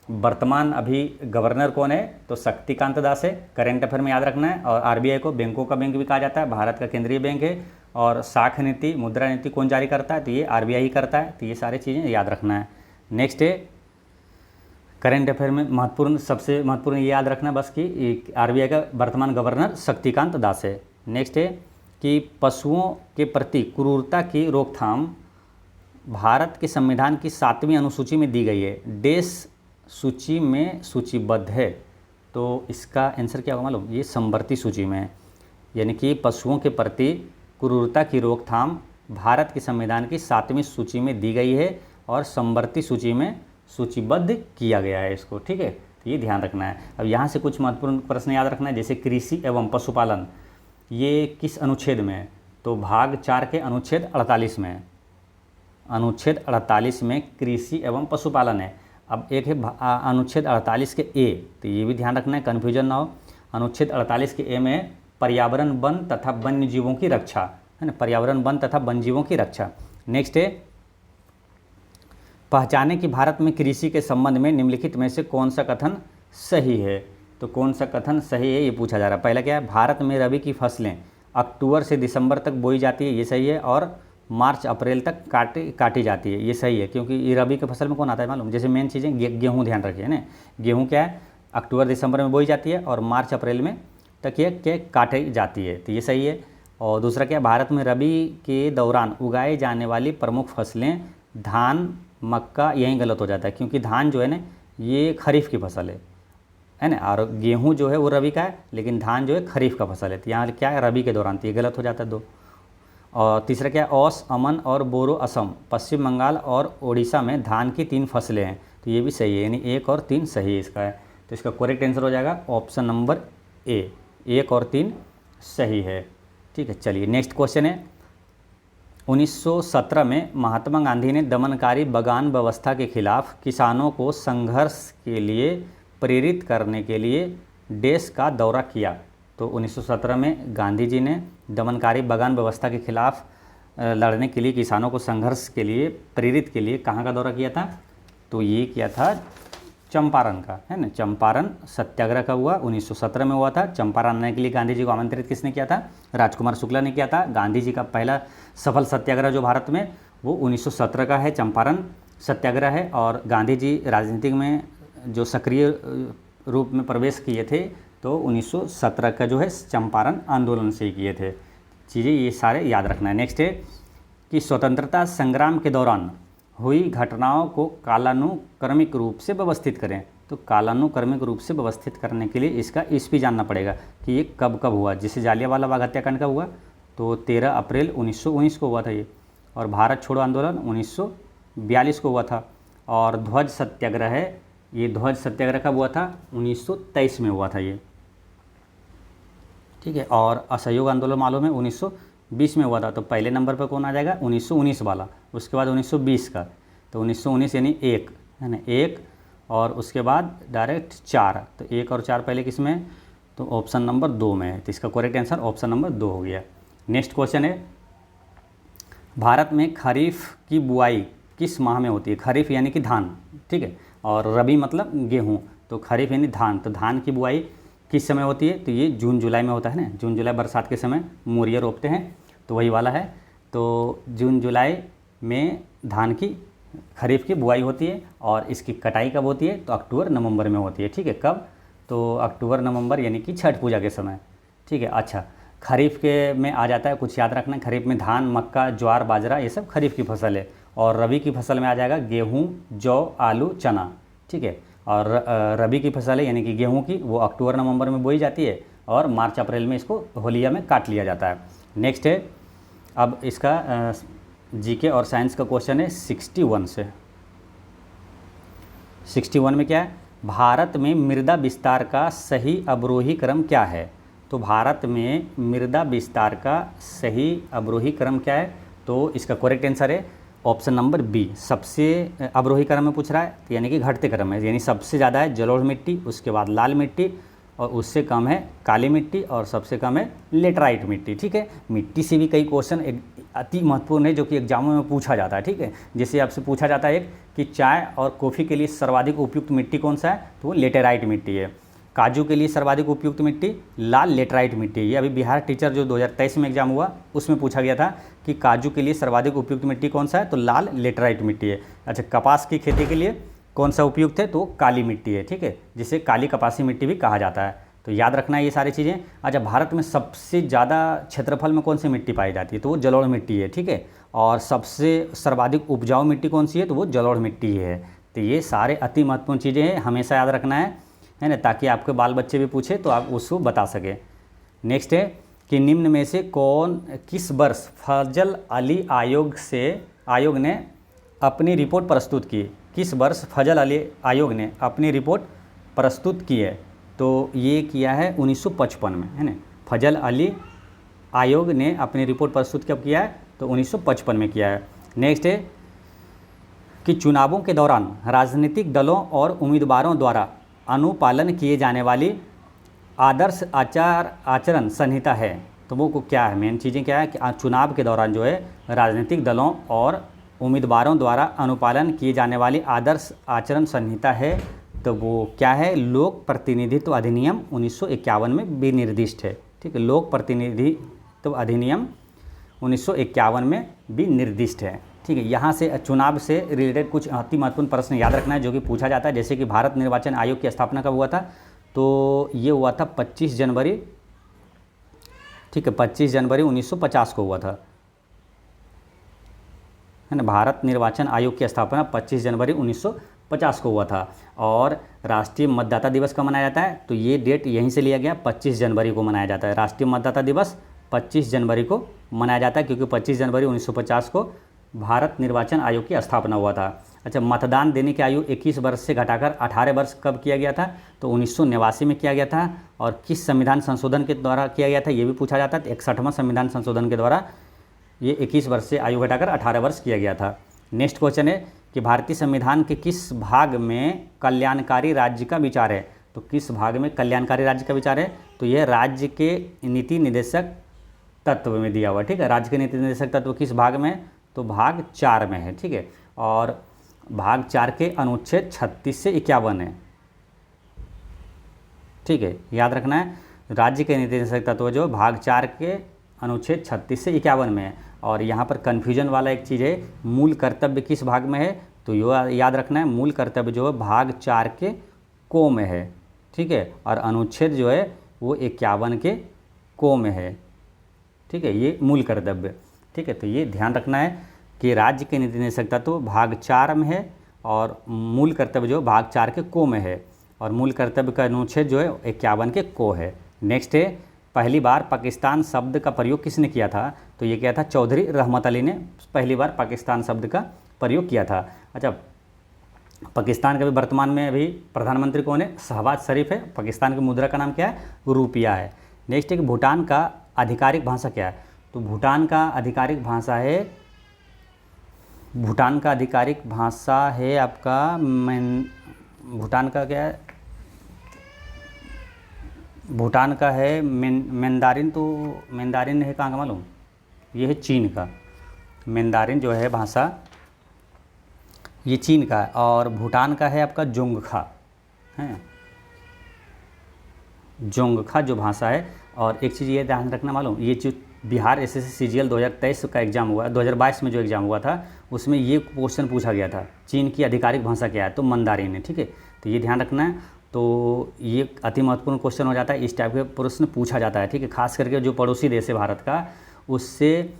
वर्तमान अभी गवर्नर कौन है, तो शक्तिकांत दास है। करेंट अफेयर में याद रखना है। और RBI को बैंकों का बैंक भी कहा जाता है, भारत का केंद्रीय बैंक है। और साख नीति मुद्रा नीति कौन जारी करता है, तो ये RBI ही करता है। तो ये सारी चीज़ें याद रखना है। नेक्स्ट है करेंट अफेयर में महत्वपूर्ण, सबसे महत्वपूर्ण ये याद रखना बस कि RBI का वर्तमान गवर्नर शक्तिकांत दास है। नेक्स्ट है कि पशुओं के प्रति क्रूरता की रोकथाम भारत के संविधान की 7वीं अनुसूची में दी गई है, देश सूची में सूचीबद्ध है। तो इसका आंसर क्या होगा मालूम, ये समवर्ती सूची में है। यानी कि पशुओं के प्रति क्रूरता की रोकथाम भारत के संविधान की 7वीं सूची में दी गई है और समवर्ती सूची में सूचीबद्ध किया गया है इसको, ठीक है। तो ये ध्यान रखना है। अब यहाँ से कुछ महत्वपूर्ण प्रश्न याद रखना है, जैसे कृषि एवं पशुपालन, ये किस अनुच्छेद में है, तो भाग 4 के अनुच्छेद 48 में है। अनुच्छेद 48 में कृषि एवं पशुपालन है। अब एक है अनुच्छेद 48 के ए, तो ये भी ध्यान रखना है, कन्फ्यूजन ना हो। अनुच्छेद 48 के ए में पर्यावरण, वन तथा वन्य जीवों की रक्षा, है ना, पर्यावरण, वन तथा वन्य जीवों की रक्षा। नेक्स्ट है पहचाने कि भारत में कृषि के संबंध में निम्नलिखित में से कौन सा कथन सही है, तो कौन सा कथन सही है ये पूछा जा रहा है। पहला क्या है, भारत में रबी की फसलें अक्टूबर से दिसंबर तक बोई जाती है, ये सही है। और मार्च अप्रैल तक काटी जाती है, ये सही है। क्योंकि ये रबी के फसल में कौन आता है मालूम, जैसे मेन चीज़ें गेहूँ ध्यान रखिए ना, गेहूँ क्या है अक्टूबर दिसंबर में बोई जाती है और मार्च अप्रैल में तक ये काटी जाती है, तो ये सही है। और दूसरा क्या, भारत में रबी के दौरान उगाए जाने वाली प्रमुख फसलें धान, मक्का, यहीं गलत हो जाता है, क्योंकि धान जो है ना ये खरीफ की फसल है ना, और गेहूँ जो है वो रबी का है, लेकिन धान जो है खरीफ का फसल है। तो यहाँ क्या है, रबी के दौरान, तो ये गलत हो जाता है 2। और तीसरा क्या है, औस, अमन और बोरो असम, पश्चिम बंगाल और ओडिशा में धान की 3 फसलें हैं, तो ये भी सही है, यानी 1 और 3 सही है इसका है। तो इसका करेक्ट आंसर हो जाएगा ऑप्शन नंबर ए, 1 और 3 सही है, ठीक है। चलिए नेक्स्ट क्वेश्चन है 1917 में महात्मा गांधी ने दमनकारी बगान व्यवस्था के खिलाफ किसानों को संघर्ष के लिए प्रेरित करने के लिए देश का दौरा किया। तो 1917 में गांधी जी ने दमनकारी बगान व्यवस्था के खिलाफ लड़ने के लिए, किसानों को संघर्ष के लिए प्रेरित के लिए कहाँ का दौरा किया था, तो ये किया था चंपारण का, है ना, चंपारण सत्याग्रह का हुआ 1917 में हुआ था। चंपारण आने के लिए गांधी जी को आमंत्रित किसने किया था? राजकुमार शुक्ला ने किया था। गांधी जी का पहला सफल सत्याग्रह जो भारत में, वो 1917 का है, चंपारण सत्याग्रह है। और गांधी जी राजनीतिक में जो सक्रिय रूप में प्रवेश किए थे तो 1917 का जो है चंपारण आंदोलन से ही किए थे। चीज़ें ये सारे याद रखना है। नेक्स्ट है कि स्वतंत्रता संग्राम के दौरान हुई घटनाओं को कालानुक्रमिक रूप से व्यवस्थित करें। तो कालानुक्रमिक रूप से व्यवस्थित करने के लिए इसका ईस्वी जानना पड़ेगा कि ये कब कब हुआ। जैसे जालियांवाला बाग हत्याकांड कब हुआ? तो 13 अप्रैल 1919 को हुआ था ये। और भारत छोड़ो आंदोलन 1942 को हुआ था। और ध्वज सत्याग्रह है, ये ध्वज सत्याग्रह कब हुआ था? 1923 में हुआ था ये, ठीक है। और असहयोग आंदोलन मालूम है 1920 में हुआ था। तो पहले नंबर पर कौन आ जाएगा? 1919 वाला। उसके बाद 1920 का, तो 1919 यानी 1, है ना, 1। और उसके बाद डायरेक्ट 4, तो 1 और 4 पहले किस में है? तो ऑप्शन नंबर 2 में है। तो इसका करेक्ट आंसर ऑप्शन नंबर 2 हो गया। नेक्स्ट क्वेश्चन है, भारत में खरीफ की बुआई किस माह में होती है? खरीफ यानी कि धान, ठीक है, और रबी मतलब गेहूँ। तो खरीफ यानी धान, तो धान की बुआई किस समय होती है? तो ये जून जुलाई में होता है ना, जून जुलाई बरसात के समय मोरिया रोपते हैं, तो वही वाला है। तो जून जुलाई में धान की खरीफ की बुआई होती है। और इसकी कटाई कब होती है? तो अक्टूबर नवंबर में होती है, ठीक है। कब? तो अक्टूबर नवंबर यानी कि छठ पूजा के समय, ठीक है। अच्छा, खरीफ के में आ जाता है, कुछ याद रखना, खरीफ में धान, मक्का, ज्वार, बाजरा, ये सब खरीफ की फसल है। और रबी की फसल में आ जाएगा गेहूँ, जौ, आलू, चना, ठीक है। और रबी की फसल है यानी कि गेहूं की, वो अक्टूबर नवंबर में बोई जाती है और मार्च अप्रैल में इसको होलिया में काट लिया जाता है। नेक्स्ट है, अब इसका जीके और साइंस का क्वेश्चन है 61 से। 61 में क्या है? भारत में मृदा विस्तार का सही अवरोही क्रम क्या है? तो भारत में मृदा विस्तार का सही अवरोही क्रम क्या है? तो इसका करेक्ट आंसर है ऑप्शन नंबर बी, सबसे अवरोही क्रम में पूछ रहा है, यानी कि घटते क्रम में, यानी सबसे ज़्यादा है जलोढ़ मिट्टी, उसके बाद लाल मिट्टी, और उससे कम है काली मिट्टी, और सबसे कम है लेटराइट मिट्टी, ठीक है। मिट्टी से भी कई क्वेश्चन अति महत्वपूर्ण है जो कि एग्जामों में पूछा जाता है, ठीक है। जैसे आपसे पूछा जाता है एक कि चाय और कॉफ़ी के लिए सर्वाधिक उपयुक्त मिट्टी कौन सा है? तो वो लेटेराइट मिट्टी है। काजू के लिए सर्वाधिक उपयुक्त मिट्टी लाल लेटराइट मिट्टी है। ये अभी बिहार टीचर जो 2023 में एग्जाम हुआ उसमें पूछा गया था कि काजू के लिए सर्वाधिक उपयुक्त मिट्टी कौन सा है? तो लाल लेटराइट मिट्टी है। अच्छा, कपास की खेती के लिए कौन सा उपयुक्त है? तो काली मिट्टी है, ठीक है, जिसे काली कपासी मिट्टी भी कहा जाता है। तो याद रखना है ये सारी चीज़ें। अच्छा, भारत में सबसे ज़्यादा क्षेत्रफल में कौन सी मिट्टी पाई जाती है? तो वो जलोढ़ मिट्टी है, ठीक है। और सबसे सर्वाधिक उपजाऊ मिट्टी कौन सी है? तो वो जलोढ़ मिट्टी है। तो ये सारे अति महत्वपूर्ण चीज़ें हैं, हमेशा याद रखना है ना, ताकि आपके बाल बच्चे भी पूछे तो आप उसको बता सकें। नेक्स्ट है कि निम्न में से किस वर्ष फजल अली आयोग ने अपनी रिपोर्ट प्रस्तुत की? किस वर्ष फजल अली आयोग ने अपनी रिपोर्ट प्रस्तुत की है? तो ये किया है 1955 में, है ना। फजल अली आयोग ने अपनी रिपोर्ट प्रस्तुत कब किया है? तो 1955 में किया है। नेक्स्ट है कि चुनावों के दौरान राजनीतिक दलों और उम्मीदवारों द्वारा अनुपालन किए जाने वाली आदर्श आचरण संहिता है। तो वो को क्या है? मेन चीज़ें क्या है कि चुनाव के दौरान जो है राजनीतिक दलों और उम्मीदवारों द्वारा अनुपालन किए जाने वाली आदर्श आचरण संहिता है। तो वो क्या है? लोक प्रतिनिधित्व अधिनियम 1951 में विनिर्दिष्ट है, ठीक है। लोक प्रतिनिधित्व अधिनियम 1951 में भी निर्दिष्ट है, ठीक है। यहाँ से चुनाव से रिलेटेड कुछ अति महत्वपूर्ण प्रश्न याद रखना है जो कि पूछा जाता है। जैसे कि भारत निर्वाचन आयोग की स्थापना कब हुआ था? तो ये हुआ था 25 जनवरी, ठीक है, 25 जनवरी 1950 को हुआ था, है ना। भारत निर्वाचन आयोग की स्थापना 25 जनवरी 1950 को हुआ था। और राष्ट्रीय मतदाता दिवस कब मनाया जाता है? तो ये डेट यहीं से लिया गया, 25 जनवरी को मनाया जाता है। राष्ट्रीय मतदाता दिवस 25 जनवरी को मनाया जाता है क्योंकि 25 जनवरी 1950 को भारत निर्वाचन आयोग की स्थापना हुआ था। अच्छा, मतदान देने की आयु 21 वर्ष से घटाकर 18 वर्ष कब किया गया था? तो 1989 में किया गया था। और किस संविधान संशोधन के द्वारा किया गया था? ये भी पूछा जाता है। 61वां संविधान संशोधन के द्वारा ये 21 वर्ष से आयु घटाकर 18 वर्ष किया गया था। नेक्स्ट क्वेश्चन है कि भारतीय संविधान के किस भाग में कल्याणकारी राज्य का विचार है? तो किस भाग में कल्याणकारी राज्य का विचार है? तो यह राज्य के नीति निर्देशक तत्व में दिया हुआ, ठीक है। राज्य के नीति निर्देशक तत्व किस भाग में? तो भाग 4 में है, ठीक है। और भाग 4 के अनुच्छेद 36 से 51 है। ठीक है, याद रखना है, राज्य के निर्देशक तत्व जो भाग 4 के अनुच्छेद 36 से 51 में है। और यहाँ पर कन्फ्यूजन वाला एक चीज़ है, मूल कर्तव्य किस भाग में है, तो यो याद रखना है, मूल कर्तव्य जो है भाग 4 के को में है। ठीक है, और अनुच्छेद जो है वो 51 के को में है। ठीक है, ये मूल कर्तव्य। ठीक है, तो ये ध्यान रखना है कि राज्य के निर्देशक तत्व भाग 4 में है और मूल कर्तव्य जो भाग 4 के को में है, और मूल कर्तव्य का अनुच्छेद जो है 51 के को है। नेक्स्ट है, पहली बार पाकिस्तान शब्द का प्रयोग किसने किया था, तो ये क्या था, चौधरी रहमत अली ने पहली बार पाकिस्तान शब्द का प्रयोग किया था। अच्छा, पाकिस्तान का भी वर्तमान में अभी प्रधानमंत्री कौन है, शहबाज शरीफ है। पाकिस्तान की मुद्रा का नाम क्या है, रुपया है। नेक्स्ट है कि भूटान का आधिकारिक भाषा क्या है, तो भूटान का आधिकारिक भाषा है, भूटान का आधिकारिक भाषा है आपका भूटान का क्या है, भूटान का है मैंदारिन। तो मैंदारिन है कहाँ का मालूम, ये है चीन का। मैंदारिन जो है भाषा ये चीन का है, और भूटान का है आपका जोंगखा है, जोंगखा जो भाषा है। और एक चीज़ ये ध्यान रखना मालूम, ये जो बिहार एसएससी सीजीएल 2023 का एग्ज़ाम हुआ, 2022 में जो एग्ज़ाम हुआ था उसमें ये क्वेश्चन पूछा गया था, चीन की आधिकारिक भाषा क्या है, तो मंदारिन है। ठीक है, तो ये ध्यान रखना है। तो ये अति महत्वपूर्ण क्वेश्चन हो जाता है, इस टाइप के प्रश्न पूछा जाता है। ठीक है, खास करके जो पड़ोसी देश है भारत का, उससे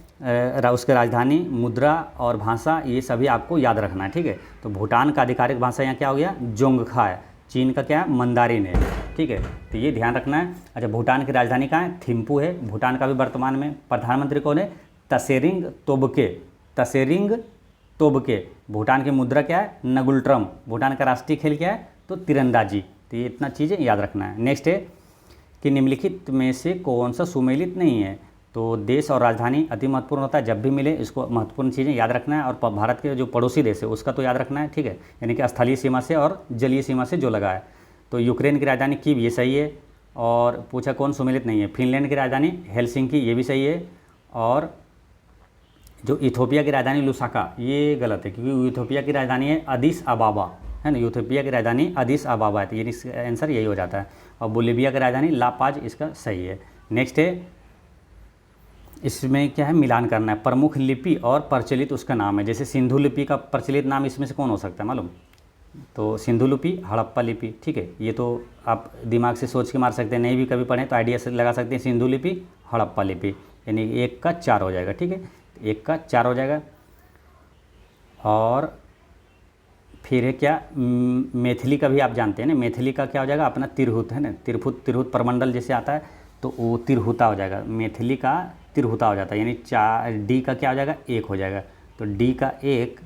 उसके राजधानी, मुद्रा और भाषा, ये सभी आपको याद रखना है। ठीक है, तो भूटान का आधिकारिक भाषा यहाँ क्या हो गया, जोंगखा है। चीन का क्या है, मंदारिन है। ठीक है, तो ये ध्यान रखना है। अच्छा, भूटान की राजधानी कहाँ है, थिम्पू है। भूटान का भी वर्तमान में प्रधानमंत्री कौन है, तसेरिंग तोब्गे, तसेरिंग तोब्गे। भूटान की मुद्रा क्या है, नगुल्ट्रम। भूटान का राष्ट्रीय खेल क्या है, तो तीरंदाजी। तो ये इतना चीज़ें याद रखना है। नेक्स्ट है कि निम्नलिखित में से कौन सा सुमेलित नहीं है, तो देश और राजधानी अति महत्वपूर्ण होता है, जब भी मिले इसको महत्वपूर्ण चीज़ें याद रखना है। और भारत के जो पड़ोसी देश है उसका तो याद रखना है। ठीक है, यानी कि स्थलीय सीमा से और जलीय सीमा से जो लगा है। तो यूक्रेन की राजधानी कीव, ये सही है। और पूछा कौन सुमेलित नहीं है, फिनलैंड की राजधानी हेलसिंकी, ये भी सही है। और जो इथोपिया की राजधानी लुसाका, ये गलत है, क्योंकि इथोपिया की राजधानी है अदिस अबाबा, है ना। इथोपिया की राजधानी अदिस अबाबा है, तो ये इसका आंसर यही हो जाता है। और बोलिविया की राजधानी ला पाज, इसका सही है। नेक्स्ट है, इसमें क्या है, मिलान करना है, प्रमुख लिपि और प्रचलित उसका नाम है। जैसे सिंधु लिपि का प्रचलित नाम इसमें से कौन हो सकता है मालूम, तो सिंधु लिपि, हड़प्पा लिपि। ठीक है, ये तो आप दिमाग से सोच के मार सकते हैं, नहीं भी कभी पढ़ें तो आइडिया से लगा सकते हैं, सिंधु लिपि, हड़प्पा लिपि, यानी 1 का 4 हो जाएगा। ठीक है, 1 का 4 हो जाएगा। और फिर है क्या, मैथिली का भी आप जानते हैं ना, मैथिली का क्या हो जाएगा अपना तिरहुत, है ना। तिरहुत प्रमंडल जैसे आता है तो वो तिरहुता हो जाएगा, मैथिली का तिरहुता हो जाता है, यानी 4 डी का क्या हो जाएगा, 1 हो जाएगा। तो डी का 1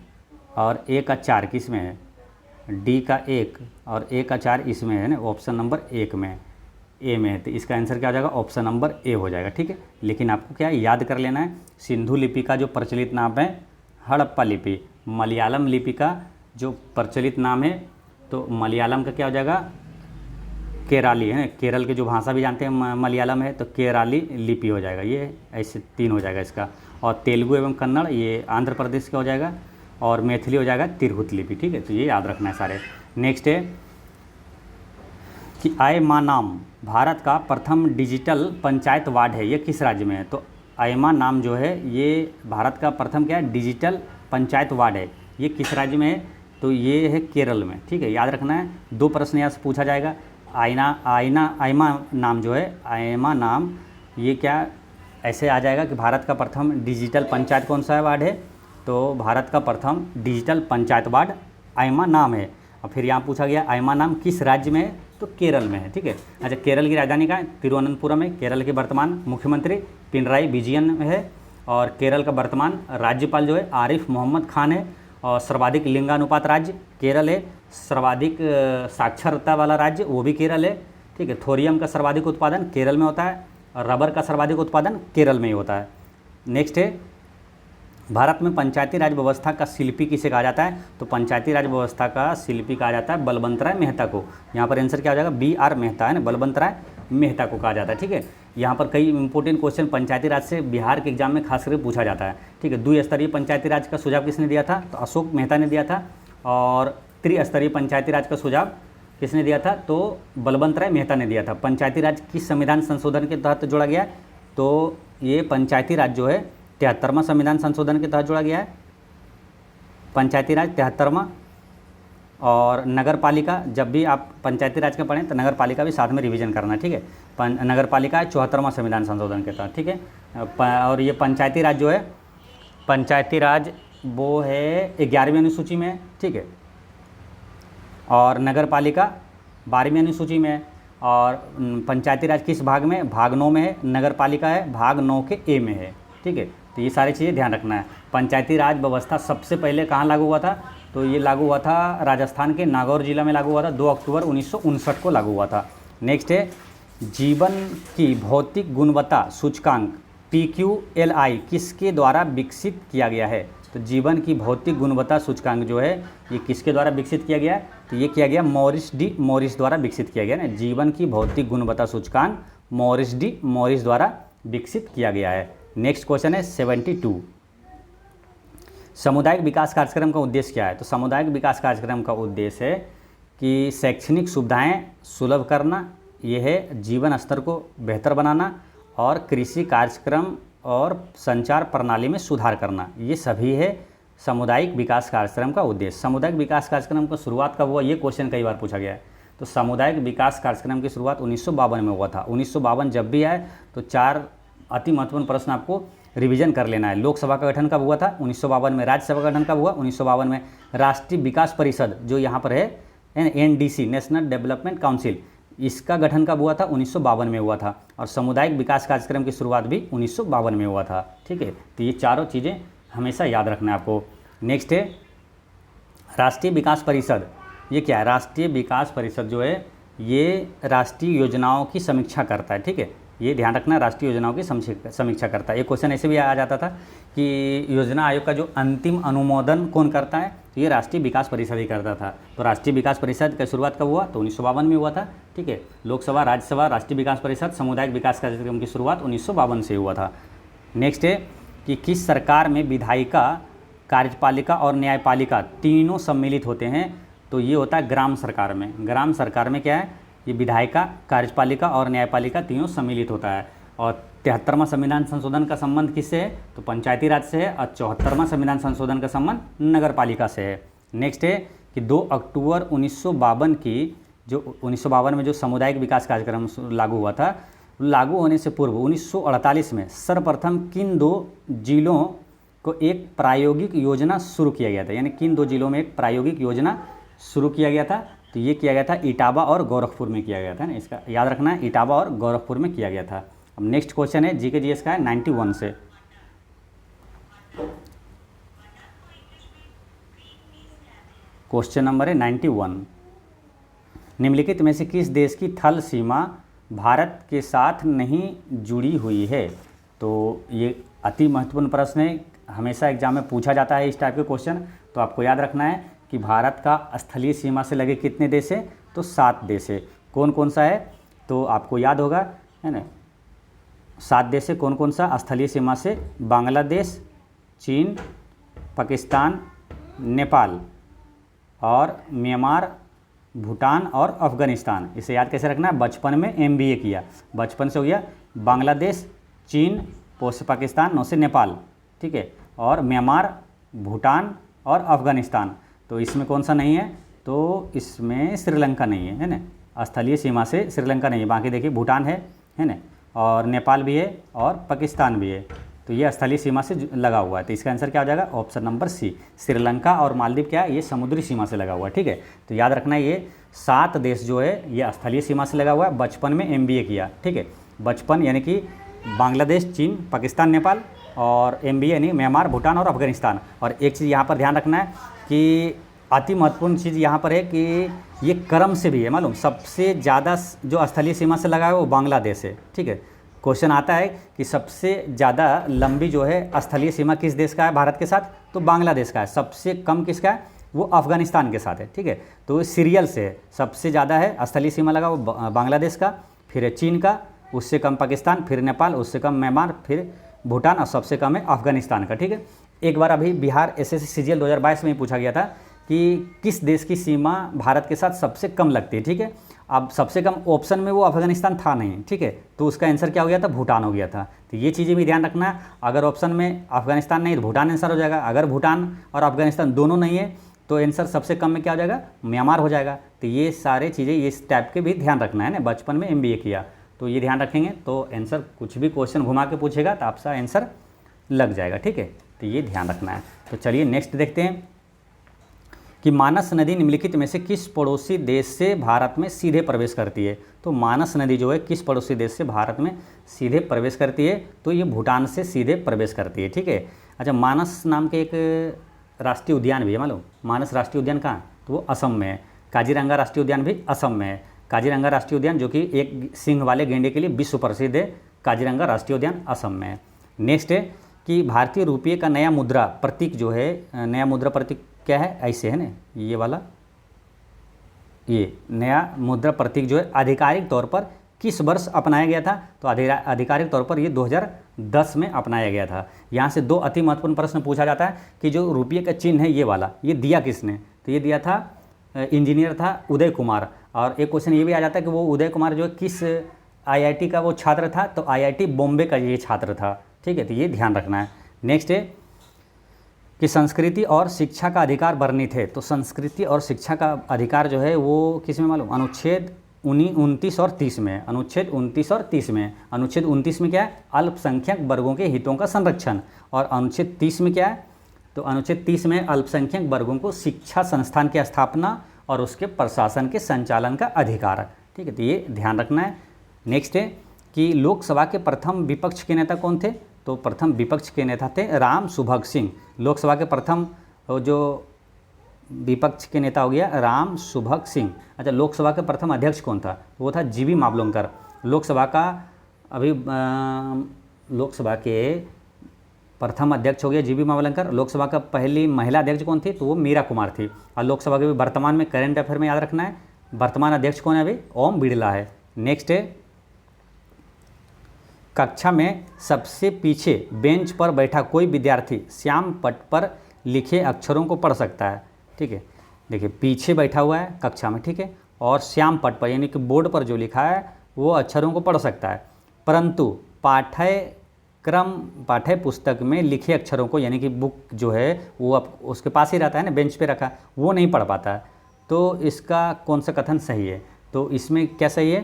और 1 का 4 किस में है, डी का 1 और 1 का 4 इसमें है ना, ऑप्शन नंबर 1 में, ए में है। तो इसका आंसर क्या हो जाएगा, ऑप्शन नंबर ए हो जाएगा। ठीक है, लेकिन आपको क्या याद कर लेना है, सिंधु लिपि का जो प्रचलित नाम है हड़प्पा लिपि। मलयालम लिपि का जो प्रचलित नाम है, तो मलयालम का क्या हो जाएगा, केराली, है ना। केरल की जो भाषा भी जानते हैं मलयालम है, तो केराली लिपि हो जाएगा। ये ऐसे 3 हो जाएगा इसका। और तेलुगु एवं कन्नड़ ये आंध्र प्रदेश का हो जाएगा, और मैथिली हो जाएगा तिरहुत लिपि। ठीक है, तो ये याद रखना है सारे। नेक्स्ट है कि आयमा नाम भारत का प्रथम डिजिटल पंचायत वार्ड है, ये किस राज्य में है, तो आयमा नाम जो है ये भारत का प्रथम क्या है, डिजिटल पंचायत वार्ड है, ये किस राज्य में है, तो ये है केरल में। ठीक है, याद रखना है। 2 प्रश्न यहाँ से पूछा जाएगा। आयमा नाम जो है, आयमा नाम ये क्या ऐसे आ जाएगा कि भारत का प्रथम डिजिटल पंचायत कौन सा वार्ड है, तो भारत का प्रथम डिजिटल पंचायत वार्ड आयमा नाम है। और फिर यहाँ पूछा गया आयमा नाम किस राज्य में है, तो केरल में है। ठीक है, अच्छा, केरल की राजधानी कहाँ है, तिरुवनंतपुरम है। केरल के वर्तमान मुख्यमंत्री पिनराई विजयन है, और केरल का वर्तमान राज्यपाल जो है आरिफ मोहम्मद खान है। और सर्वाधिक लिंगानुपात राज्य केरल है। सर्वाधिक साक्षरता वाला राज्य वो भी केरल है। ठीक है, थोरियम का सर्वाधिक उत्पादन केरल में होता है, और रबर का सर्वाधिक उत्पादन केरल में ही होता है। नेक्स्ट है, भारत में पंचायती राज व्यवस्था का शिल्पी किसे कहा जाता है, तो पंचायती राज व्यवस्था का शिल्पी कहा जाता है बलवंत राय मेहता को। यहाँ पर आंसर क्या हो जाएगा, BR मेहता, है ना, बलवंत राय मेहता को कहा जाता है। ठीक है, यहाँ पर कई इंपॉर्टेंट क्वेश्चन पंचायती राज से बिहार के एग्जाम में खास करके पूछा जाता है। ठीक है, 2 स्तरीय पंचायती राज का सुझाव किसने दिया था, तो अशोक मेहता ने दिया था। और त्रिस्तरीय पंचायती राज का सुझाव किसने दिया था? तो बलवंत राय मेहता ने दिया था। पंचायती राज किस संविधान संशोधन के तहत जोड़ा गया है? तो ये पंचायती राज जो है 73वां संविधान संशोधन के तहत जोड़ा गया है, पंचायती राज 73वां। और नगर पालिका, जब भी आप पंचायती राज के पढ़ें तो नगर पालिका भी साथ में रिवीजन करना, ठीक है। नगर पालिका है 74वां संविधान संशोधन के तहत, ठीक है। और ये पंचायती राज जो है, पंचायती राज वो है 11वीं अनुसूची में है, ठीक है। और नगर पालिका 12वीं अनुसूची में है। और पंचायती राज किस भाग में? भाग 9 में है। नगर पालिका है भाग 9 के ए में है, ठीक है। तो ये सारी चीज़ें ध्यान रखना है। पंचायती राज व्यवस्था सबसे पहले कहाँ लागू हुआ था? तो ये लागू हुआ था राजस्थान के नागौर जिला में लागू हुआ था, 2 अक्टूबर 1959 को लागू हुआ था। नेक्स्ट है जीवन की भौतिक गुणवत्ता सूचकांक PQLI किसके द्वारा विकसित किया गया है? तो जीवन की भौतिक गुणवत्ता सूचकांक जो है ये किसके द्वारा विकसित किया गया है? तो ये किया गया मॉरिस द्वारा विकसित किया गया ना। जीवन की भौतिक गुणवत्ता सूचकांक मॉरिस द्वारा विकसित किया गया है। नेक्स्ट क्वेश्चन है 72, सामुदायिक विकास कार्यक्रम का उद्देश्य क्या है? तो सामुदायिक विकास कार्यक्रम का उद्देश्य है कि शैक्षणिक सुविधाएं सुलभ करना, यह है जीवन स्तर को बेहतर बनाना, और कृषि कार्यक्रम और संचार प्रणाली में सुधार करना, ये सभी है सामुदायिक विकास कार्यक्रम का उद्देश्य। सामुदायिक विकास कार्यक्रम की शुरुआत कब हुआ? ये क्वेश्चन कई बार पूछा गया है। तो सामुदायिक विकास कार्यक्रम की शुरुआत 1952 में हुआ था। 1952 जब भी आए तो 4 अति महत्वपूर्ण प्रश्न आपको रिवीजन कर लेना है। लोकसभा का गठन कब हुआ था? 1952 में। राज्यसभा का गठन कब हुआ? 1952 में। राष्ट्रीय विकास परिषद जो यहाँ पर है NDC, नेशनल डेवलपमेंट काउंसिल, इसका गठन कब हुआ था? 1952 में हुआ था। और सामुदायिक विकास कार्यक्रम की शुरुआत भी 1952 में हुआ था, ठीक है। तो ये चारों चीज़ें हमेशा याद रखना है आपको। नेक्स्ट है राष्ट्रीय विकास परिषद। ये क्या है? राष्ट्रीय विकास परिषद जो है ये राष्ट्रीय योजनाओं की समीक्षा करता है, ठीक है। ये ध्यान रखना, राष्ट्रीय योजनाओं की समीक्षा करता है। एक क्वेश्चन ऐसे भी आ जाता था कि योजना आयोग का जो अंतिम अनुमोदन कौन करता है? तो ये राष्ट्रीय विकास परिषद ही करता था। तो राष्ट्रीय विकास परिषद की शुरुआत कब हुआ? तो 1952 में हुआ था, ठीक है। लोकसभा, राज्यसभा, राष्ट्रीय विकास परिषद, सामुदायिक विकास कार्यक्रम की शुरुआत 1952 से हुआ था। नेक्स्ट है कि किस सरकार में विधायिका, कार्यपालिका और न्यायपालिका तीनों सम्मिलित होते हैं? तो ये होता है ग्राम सरकार में। ग्राम सरकार में क्या है? ये विधायिका, कार्यपालिका और न्यायपालिका तीनों सम्मिलित होता है। और 73वां संविधान संशोधन का संबंध किससे है? तो पंचायती राज से है। और 74वां संविधान संशोधन का संबंध नगर पालिका से है। नेक्स्ट है कि 2 अक्टूबर 1952 की जो 1952 में जो सामुदायिक विकास कार्यक्रम लागू हुआ था, लागू होने से पूर्व 1948 में सर्वप्रथम किन 2 जिलों को एक प्रायोगिक योजना शुरू किया गया था? यानी किन 2 जिलों में एक प्रायोगिक योजना शुरू किया गया था? तो ये किया गया था इटावा और गोरखपुर में किया गया था ना। इसका याद रखना है, इटावा और गोरखपुर में किया गया था। अब नेक्स्ट क्वेश्चन है जीके जीएस का है 91 से। क्वेश्चन नंबर है 91, निम्नलिखित में से किस देश की थल सीमा भारत के साथ नहीं जुड़ी हुई है? तो ये अति महत्वपूर्ण प्रश्न है, हमेशा एग्जाम में पूछा जाता है इस टाइप के क्वेश्चन। तो आपको याद रखना है कि भारत का स्थलीय सीमा से लगे कितने देश है? तो 7 देश है। कौन कौन सा है? तो आपको याद होगा, है ना। 7 देश है। कौन कौन सा स्थलीय सीमा से? बांग्लादेश, चीन, पाकिस्तान, नेपाल और म्यांमार, भूटान और अफ़गानिस्तान। इसे याद कैसे रखना है? बचपन में MBA किया, बचपन से हो गया। बांग्लादेश, चीन, पाकिस्तान, 9 से नेपाल, ठीक है। और म्यांमार, भूटान और अफ़गानिस्तान। तो इसमें कौन सा नहीं है? तो इसमें श्रीलंका नहीं है, है ना। स्थलीय सीमा से श्रीलंका नहीं है। बाकी देखिए भूटान है ना, और नेपाल भी है और पाकिस्तान भी है। तो ये स्थलीय सीमा से लगा हुआ है। तो इसका आंसर क्या हो जाएगा? Option number C. श्रीलंका और मालदीव क्या है? ये समुद्री सीमा से लगा हुआ है, ठीक है। तो याद रखना है ये 7 देश जो है ये स्थलीय सीमा से लगा हुआ है। बचपन में MBA किया, ठीक है। बचपन यानी कि बांग्लादेश, चीन, पाकिस्तान, नेपाल, और MBA यानी म्यांमार, भूटान और अफ़गानिस्तान। और एक चीज़ यहाँ पर ध्यान रखना है कि अति महत्वपूर्ण चीज़ यहाँ पर है कि ये क्रम से भी है मालूम। सबसे ज़्यादा जो स्थलीय सीमा से लगा है वो बांग्लादेश है, ठीक है। क्वेश्चन आता है कि सबसे ज़्यादा लंबी जो है स्थलीय सीमा किस देश का है भारत के साथ? तो बांग्लादेश का है। सबसे कम किसका है? वो अफ़गानिस्तान के साथ है, ठीक है। तो सीरियल से है, सबसे ज़्यादा है स्थलीय सीमा लगा वो बांग्लादेश का, फिर है चीन का, उससे कम पाकिस्तान, फिर नेपाल, उससे कम म्यांमार, फिर भूटान और सबसे कम है अफ़गानिस्तान का, ठीक है। एक बार अभी बिहार SSC CGL 2022 में ही पूछा गया था कि किस देश की सीमा भारत के साथ सबसे कम लगती है, ठीक है। अब सबसे कम ऑप्शन में वो अफगानिस्तान था नहीं, ठीक है, तो उसका आंसर क्या हो गया था, भूटान हो गया था। तो ये चीज़ें भी ध्यान रखना है, अगर ऑप्शन में अफगानिस्तान नहीं तो भूटान आंसर हो जाएगा, अगर भूटान और अफगानिस्तान दोनों नहीं है तो आंसर सबसे कम में क्या हो जाएगा, म्यांमार हो जाएगा। तो ये सारे चीज़ें इस टाइप के भी ध्यान रखना है ना, बचपन में MBA किया तो ये ध्यान रखेंगे तो आंसर कुछ भी क्वेश्चन घुमा के पूछेगा तो आपका आंसर लग जाएगा, ठीक है। तो ये ध्यान रखना है। तो चलिए नेक्स्ट देखते हैं कि मानस नदी निम्नलिखित में से किस पड़ोसी देश से भारत में सीधे प्रवेश करती है। तो मानस नदी जो है किस पड़ोसी देश से भारत में सीधे प्रवेश करती है, तो ये भूटान से सीधे प्रवेश करती है, ठीक है। अच्छा, मानस नाम के एक राष्ट्रीय उद्यान भी है मालूम, मानस राष्ट्रीय उद्यान कहाँ, तो वो असम में है। काजीरंगा राष्ट्रीय उद्यान भी असम में है। काजीरंगा राष्ट्रीय उद्यान जो कि एक सिंह वाले गेंडे के लिए विश्व प्रसिद्ध है, काजीरंगा राष्ट्रीय उद्यान असम में है। नेक्स्ट है कि भारतीय रुपये का नया मुद्रा प्रतीक जो है, नया मुद्रा प्रतीक क्या है, ऐसे है ना, ये वाला, ये नया मुद्रा प्रतीक जो है आधिकारिक तौर पर किस वर्ष अपनाया गया था, तो आधिकारिक तौर पर ये 2010 में अपनाया गया था। यहाँ से दो अति महत्वपूर्ण प्रश्न पूछा जाता है कि जो रुपये का चिन्ह है ये वाला, ये दिया किसने, तो ये दिया था इंजीनियर था उदय कुमार। और एक क्वेश्चन ये भी आ जाता है कि वो उदय कुमार जो है किस IIT का वो छात्र था, तो IIT बॉम्बे का ये छात्र था, ठीक है। तो ये ध्यान रखना है। नेक्स्ट है कि संस्कृति और शिक्षा का अधिकार वर्णित है। तो संस्कृति और शिक्षा का अधिकार जो है वो किस में मालूम, अनुच्छेद 29 और 30 में, अनुच्छेद 29 और 30 में। अनुच्छेद 29 में क्या है, अल्पसंख्यक वर्गों के हितों का संरक्षण, और अनुच्छेद 30 में क्या है, तो अनुच्छेद 30 में अल्पसंख्यक वर्गों को शिक्षा संस्थान की स्थापना और उसके प्रशासन के संचालन का अधिकार, ठीक है। तो ये ध्यान रखना है। नेक्स्ट है कि लोकसभा के प्रथम विपक्ष के नेता कौन थे, तो प्रथम विपक्ष के नेता थे राम सुभग सिंह। लोकसभा के प्रथम जो विपक्ष के नेता हो गया राम सुभग सिंह। अच्छा, लोकसभा के प्रथम अध्यक्ष कौन था, तो वो था जीवी मावलंकर। लोकसभा का अभी लोकसभा के प्रथम अध्यक्ष हो गया जीवी मावलंकर। लोकसभा का पहली महिला अध्यक्ष कौन थी, तो वो मीरा कुमार थी। और लोकसभा के वर्तमान में करंट अफेयर में याद रखना है, वर्तमान अध्यक्ष कौन है अभी, ओम बिड़ला है। नेक्स्ट है कक्षा में सबसे पीछे बेंच पर बैठा कोई विद्यार्थी श्याम पट पर लिखे अक्षरों को पढ़ सकता है, ठीक है। देखिए पीछे बैठा हुआ है कक्षा में, ठीक है, और श्याम पट पर यानी कि बोर्ड पर जो लिखा है वो अक्षरों को पढ़ सकता है, परंतु पाठ्य पुस्तक में लिखे अक्षरों को यानी कि बुक जो है वो अब उसके पास ही रहता है ना, बेंच पे रखा, वो नहीं पढ़ पाता है। तो इसका कौन सा कथन सही है, तो इसमें क्या सही है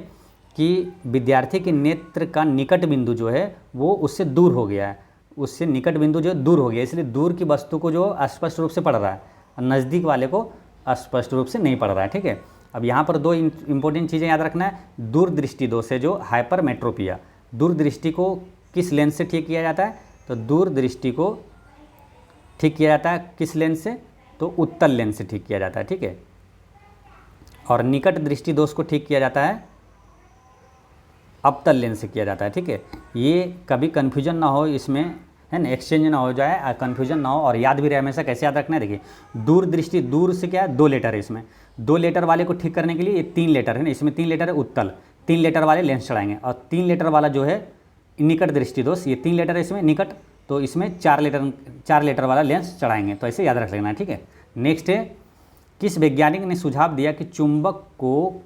कि विद्यार्थी के नेत्र का निकट बिंदु जो है वो उससे दूर हो गया है, उससे निकट बिंदु जो दूर हो गया, इसलिए दूर की वस्तु को जो स्पष्ट रूप से पढ़ रहा है, नज़दीक वाले को स्पष्ट रूप से नहीं पढ़ रहा है, ठीक है। अब यहाँ पर दो इंपॉर्टेंट चीज़ें याद रखना है। दूरदृष्टि दोष है जो हाइपरमेट्रोपिया, दूरदृष्टि को किस लेंस से ठीक किया जाता है, तो दूरदृष्टि को ठीक किया जाता है किस लेंस से, तो उत्तल लेंस से ठीक किया जाता है, ठीक है। और निकट दृष्टि दोष को ठीक किया जाता है अवतल लेंस से किया जाता है, ठीक है। ये कभी कन्फ्यूजन ना हो इसमें, है ना, एक्सचेंज ना हो जाए, कन्फ्यूजन ना हो, और याद भी रहे हमेशा। कैसे याद रखना है, देखिए दूरदृष्टि, दूर से क्या है, 2 लेटर है इसमें, 2 लेटर वाले को ठीक करने के लिए ये 3 लेटर है ना, इसमें 3 लेटर है उत्तल, 3 लेटर वाले लेंस चढ़ाएंगे, और 3 लेटर वाला जो है निकट दृष्टि दोष, ये 3 लेटर है इसमें निकट, तो इसमें 4 लेटर वाला लेंस चढ़ाएंगे, तो ऐसे याद रख लेना है, ठीक है। नेक्स्ट है किस वैज्ञानिक ने सुझाव दिया कि चुंबक को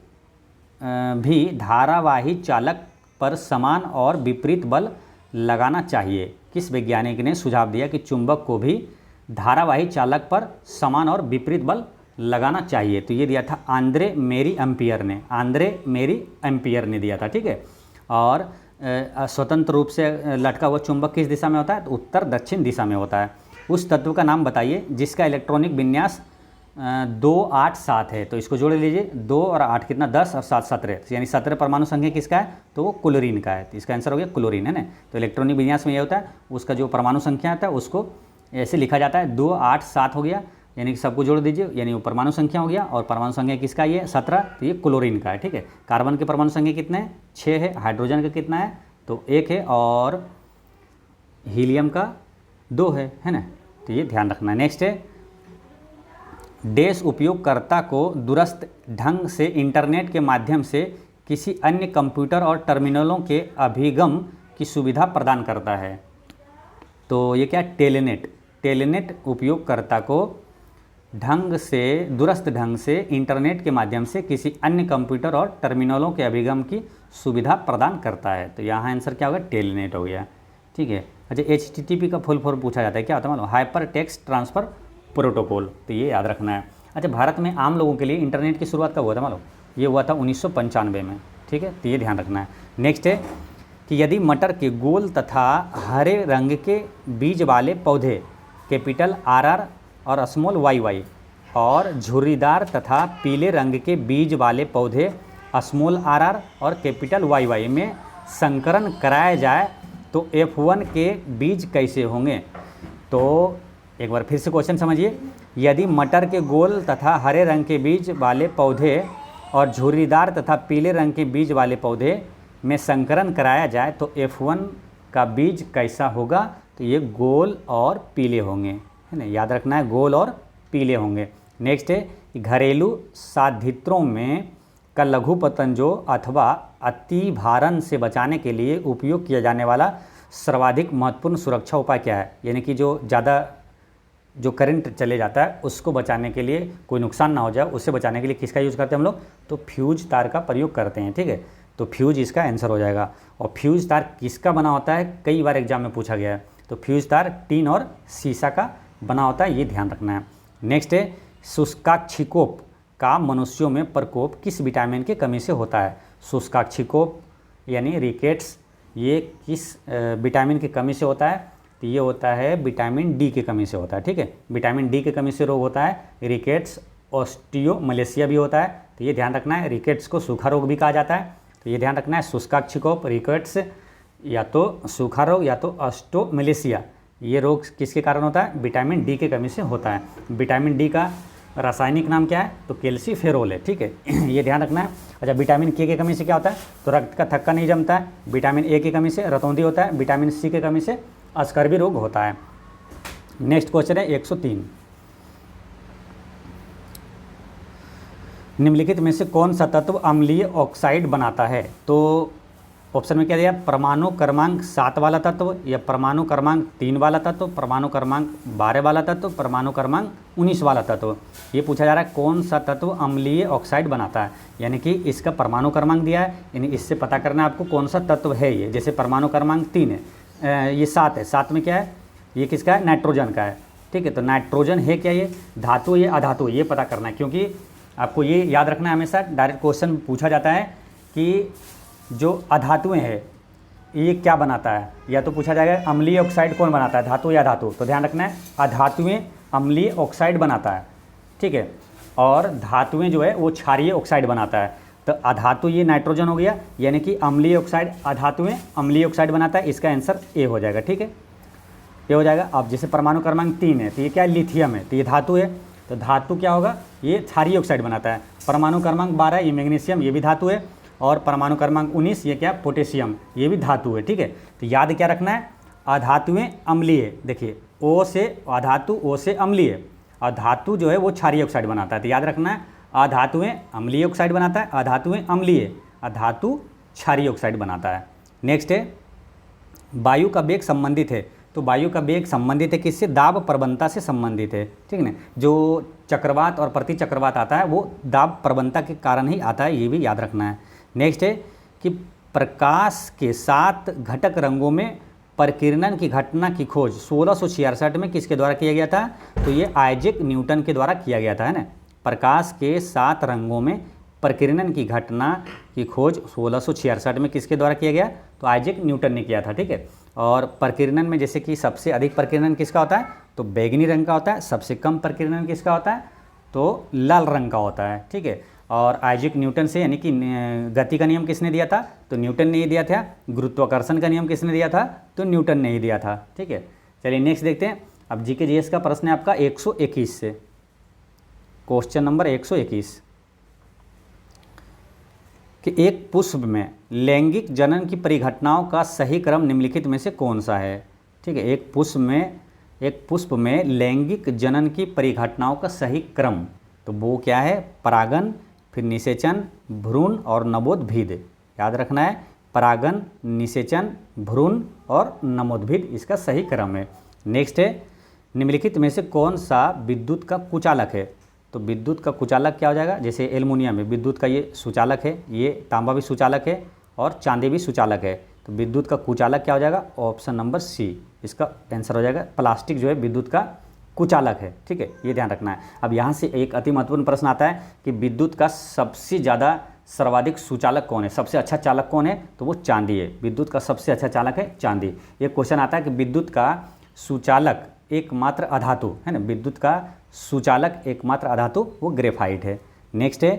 भी धारावाही चालक पर समान और विपरीत बल लगाना चाहिए। किस वैज्ञानिक ने सुझाव दिया कि चुंबक को भी धारावाही चालक पर समान और विपरीत बल लगाना चाहिए, तो ये दिया था आंद्रे मेरी एम्पियर ने, आंद्रे मेरी एम्पियर ने दिया था, ठीक है। और स्वतंत्र रूप से लटका हुआ चुंबक किस दिशा में होता है, तो उत्तर दक्षिण दिशा में होता है। उस तत्व का नाम बताइए जिसका इलेक्ट्रॉनिक विन्यास 2 8 7 है, तो इसको जोड़ लीजिए, 2 और 8 कितना, 10 और 7 17, यानी 17 परमाणु संख्या किसका है, तो वो क्लोरीन का है, तो इसका आंसर हो गया क्लोरीन, है ना। तो इलेक्ट्रॉनिक विन्यास में ये होता है, उसका जो परमाणु संख्या आता है उसको ऐसे लिखा जाता है, 2 8 7 हो गया, यानी कि सबको जोड़ दीजिए, यानी वो परमाणु संख्या हो गया, और परमाणु संख्या किसका ये 17, तो ये क्लोरीन का है, ठीक है। कार्बन के परमाणु संख्या कितने हैं, 6 है, हाइड्रोजन का कितना है, तो 1 है, और हीलियम का 2 है ना, तो ये ध्यान रखना है। नेक्स्ट है डैश उपयोगकर्ता को दूरस्थ ढंग से इंटरनेट के माध्यम से किसी अन्य कंप्यूटर और टर्मिनलों के अभिगम की सुविधा प्रदान करता है, तो ये क्या, टेलनेट। टेलनेट उपयोगकर्ता को दूरस्थ ढंग से इंटरनेट के माध्यम से किसी अन्य कंप्यूटर और टर्मिनलों के अभिगम की सुविधा प्रदान करता है। तो यहाँ आंसर क्या होगा, टेलनेट हो गया। ठीक है। अच्छा, HTTP का फुल फॉर्म पूछा जाता है, क्या होता है मालूम, हाइपर टेक्स्ट ट्रांसफ़र प्रोटोकॉल। तो ये याद रखना है। अच्छा, भारत में आम लोगों के लिए इंटरनेट की शुरुआत कब हुआ था मालूम, ये हुआ था 1995 में। ठीक है, तो ये ध्यान रखना है। नेक्स्ट है कि यदि मटर के गोल तथा हरे रंग के बीज वाले पौधे कैपिटल RR और स्मॉल YY और झुर्रीदार तथा पीले रंग के बीज वाले पौधे स्मॉल RR और कैपिटल YY में संकरण कराया जाए तो F1 के बीज कैसे होंगे। तो एक बार फिर से क्वेश्चन समझिए। यदि मटर के गोल तथा हरे रंग के बीज वाले पौधे और झुर्रीदार तथा पीले रंग के बीज वाले पौधे में संकरण कराया जाए तो F1 का बीज कैसा होगा, तो ये गोल और पीले होंगे, है ना, याद रखना है, गोल और पीले होंगे। नेक्स्ट है घरेलू साधित्रों में का लघु पतंजो अथवा अतिभारण से बचाने के लिए उपयोग किया जाने वाला सर्वाधिक महत्वपूर्ण सुरक्षा उपाय क्या है। यानी कि जो करंट चले जाता है उसको बचाने के लिए, कोई नुकसान ना हो जाए उससे बचाने के लिए किसका यूज़ करते हैं हम लोग, तो फ्यूज तार का प्रयोग करते हैं। ठीक है, तो फ्यूज इसका आंसर हो जाएगा। और फ्यूज तार किसका बना होता है, कई बार एग्जाम में पूछा गया है। तो फ्यूज तार टीन और शीशा का बना होता है, ये ध्यान रखना है। नेक्स्ट है शुष्काक्षिकोप का मनुष्यों में प्रकोप किस विटामिन की कमी से होता है। शुष्काक्षिकोप यानी रिकेट्स, ये किस विटामिन की कमी से होता है, तो ये होता है विटामिन डी की कमी से होता है। ठीक है, विटामिन डी की कमी से रोग होता है रिकेट्स, ऑस्टियोमलेशिया भी होता है। तो ये ध्यान रखना है। रिकेट्स को सूखा रोग भी कहा जाता है, तो ये ध्यान रखना है। शुष्काक्षिकोप, रिकेट्स या तो सूखा रोग या तो ऑस्टियोमलेशिया, ये रोग किसके कारण होता है, विटामिन डी की कमी से होता है। विटामिन डी का रासायनिक नाम क्या है, तो कैल्सीफेरोल है। ठीक है, ये ध्यान रखना है। अच्छा, विटामिन के की कमी से क्या होता है, तो रक्त का थक्का नहीं जमता है। विटामिन ए की कमी से रतौंधी होता है। विटामिन सी की कमी से अस्कर्वी रोग होता है। नेक्स्ट क्वेश्चन है 103, निम्नलिखित में से कौन सा तत्व अम्लीय ऑक्साइड बनाता है। तो ऑप्शन में क्या दिया, परमाणु क्रमांक 7 वाला तत्व या परमाणु क्रमांक 3 वाला तत्व, परमाणु क्रमांक 12 वाला तत्व, परमाणु क्रमांक 19 वाला तत्व। ये पूछा जा रहा है कौन सा तत्व अम्लीय ऑक्साइड बनाता है, यानी कि इसका परमाणु क्रमांक दिया है, यानी इससे पता करना है आपको कौन सा तत्व है ये। जैसे परमाणु क्रमांक 3 है, ये 7 है, 7 में क्या है, ये किसका है, नाइट्रोजन का है। ठीक है, तो नाइट्रोजन है क्या, ये धातु ये अधातु, ये पता करना है। क्योंकि आपको ये याद रखना है, हमेशा डायरेक्ट क्वेश्चन पूछा जाता है कि जो अधातुएं हैं ये क्या बनाता है, या तो पूछा जाएगा अम्लीय ऑक्साइड कौन बनाता है, धातु या धातु। तो ध्यान रखना है, अधातुएं अम्लीय ऑक्साइड बनाता है। ठीक है, और धातुएं जो है वो क्षारीय ऑक्साइड बनाता है। तो अधातु ये नाइट्रोजन हो गया, यानी कि अम्लीय ऑक्साइड अधातुएं अम्लीय ऑक्साइड बनाता है। इसका आंसर ए हो जाएगा। ठीक है, ये हो जाएगा। अब जैसे परमाणु क्रमांक 3 है, तो ये क्या है, लिथियम है, तो ये धातु है। तो धातु क्या होगा, ये क्षारीय ऑक्साइड बनाता है। परमाणु क्रमांक 12 ये मैग्नीशियम, ये भी धातु है। और परमाणु क्रमांक 19 ये क्या, पोटेशियम, ये भी धातु है। ठीक है, तो याद क्या रखना है, अधातुएं अम्लीय, देखिए ओ से अधातु, ओ से अम्लीय, और धातु जो है वो क्षारीय ऑक्साइड बनाता है। तो याद रखना है, अधातुएं अम्लीय ऑक्साइड बनाता है, अधातुएं अम्लीय, अधातु क्षारीय ऑक्साइड बनाता है। नेक्स्ट है वायु का वेग संबंधित है। तो वायु का वेग संबंधित है किससे, दाब प्रवणता से संबंधित है। ठीक है ना, जो चक्रवात और प्रति चक्रवात आता है वो दाब प्रवणता के कारण ही आता है, ये भी याद रखना है। नेक्स्ट है कि प्रकाश के 7 घटक रंगों में परिकिरणन की घटना की खोज 1666 में किसके द्वारा किया गया था, तो ये आइजैक न्यूटन के द्वारा किया गया था, है ना। प्रकाश के 7 रंगों में परिकिरणन की घटना की खोज 1666 में किसके द्वारा किया गया, तो आइजैक न्यूटन ने किया था। ठीक है, और परिकिरणन में जैसे कि सबसे अधिक परिकिरणन किसका होता है, तो बैगनी रंग का होता है। सबसे कम परिकिरणन किसका होता है, तो लाल रंग का होता है। ठीक है, और आइजैक न्यूटन से, यानी कि गति का नियम किसने दिया था, तो न्यूटन ने ही दिया था। गुरुत्वाकर्षण का नियम किसने दिया था, तो न्यूटन ने ही दिया था। ठीक है, चलिए नेक्स्ट देखते हैं। अब जीके जीएस का प्रश्न है आपका 121 से, क्वेश्चन नंबर 121 कि एक पुष्प में लैंगिक जनन की परिघटनाओं का सही क्रम निम्नलिखित में से कौन सा है। ठीक है, एक पुष्प में लैंगिक जनन की परिघटनाओं का सही क्रम, तो वो क्या है, परागन, फिर निषेचन, भ्रूण और नवोद्भिद। याद रखना है, परागन, निषेचन, भ्रूण और नवोद्भिद इसका सही क्रम है। नेक्स्ट है निम्नलिखित में से कौन सा विद्युत का कुचालक है? तो विद्युत का कुचालक क्या हो जाएगा? जैसे एल्युमिनियम में विद्युत का ये सुचालक है, ये तांबा भी सुचालक है और चांदी भी सुचालक है। तो विद्युत का कुचालक क्या हो जाएगा? ऑप्शन नंबर सी इसका आंसर हो जाएगा। प्लास्टिक जो है विद्युत का कुचालक है। ठीक है, ये ध्यान रखना है। अब यहाँ से एक अति महत्वपूर्ण प्रश्न आता है कि विद्युत का सबसे ज़्यादा सर्वाधिक सुचालक कौन है, सबसे अच्छा चालक कौन है? तो वो चांदी है। विद्युत का सबसे अच्छा चालक है चांदी। ये क्वेश्चन आता है कि विद्युत का सुचालक एकमात्र अधातु है ना, विद्युत का सुचालक एकमात्र अधातु वो ग्रेफाइट है। नेक्स्ट है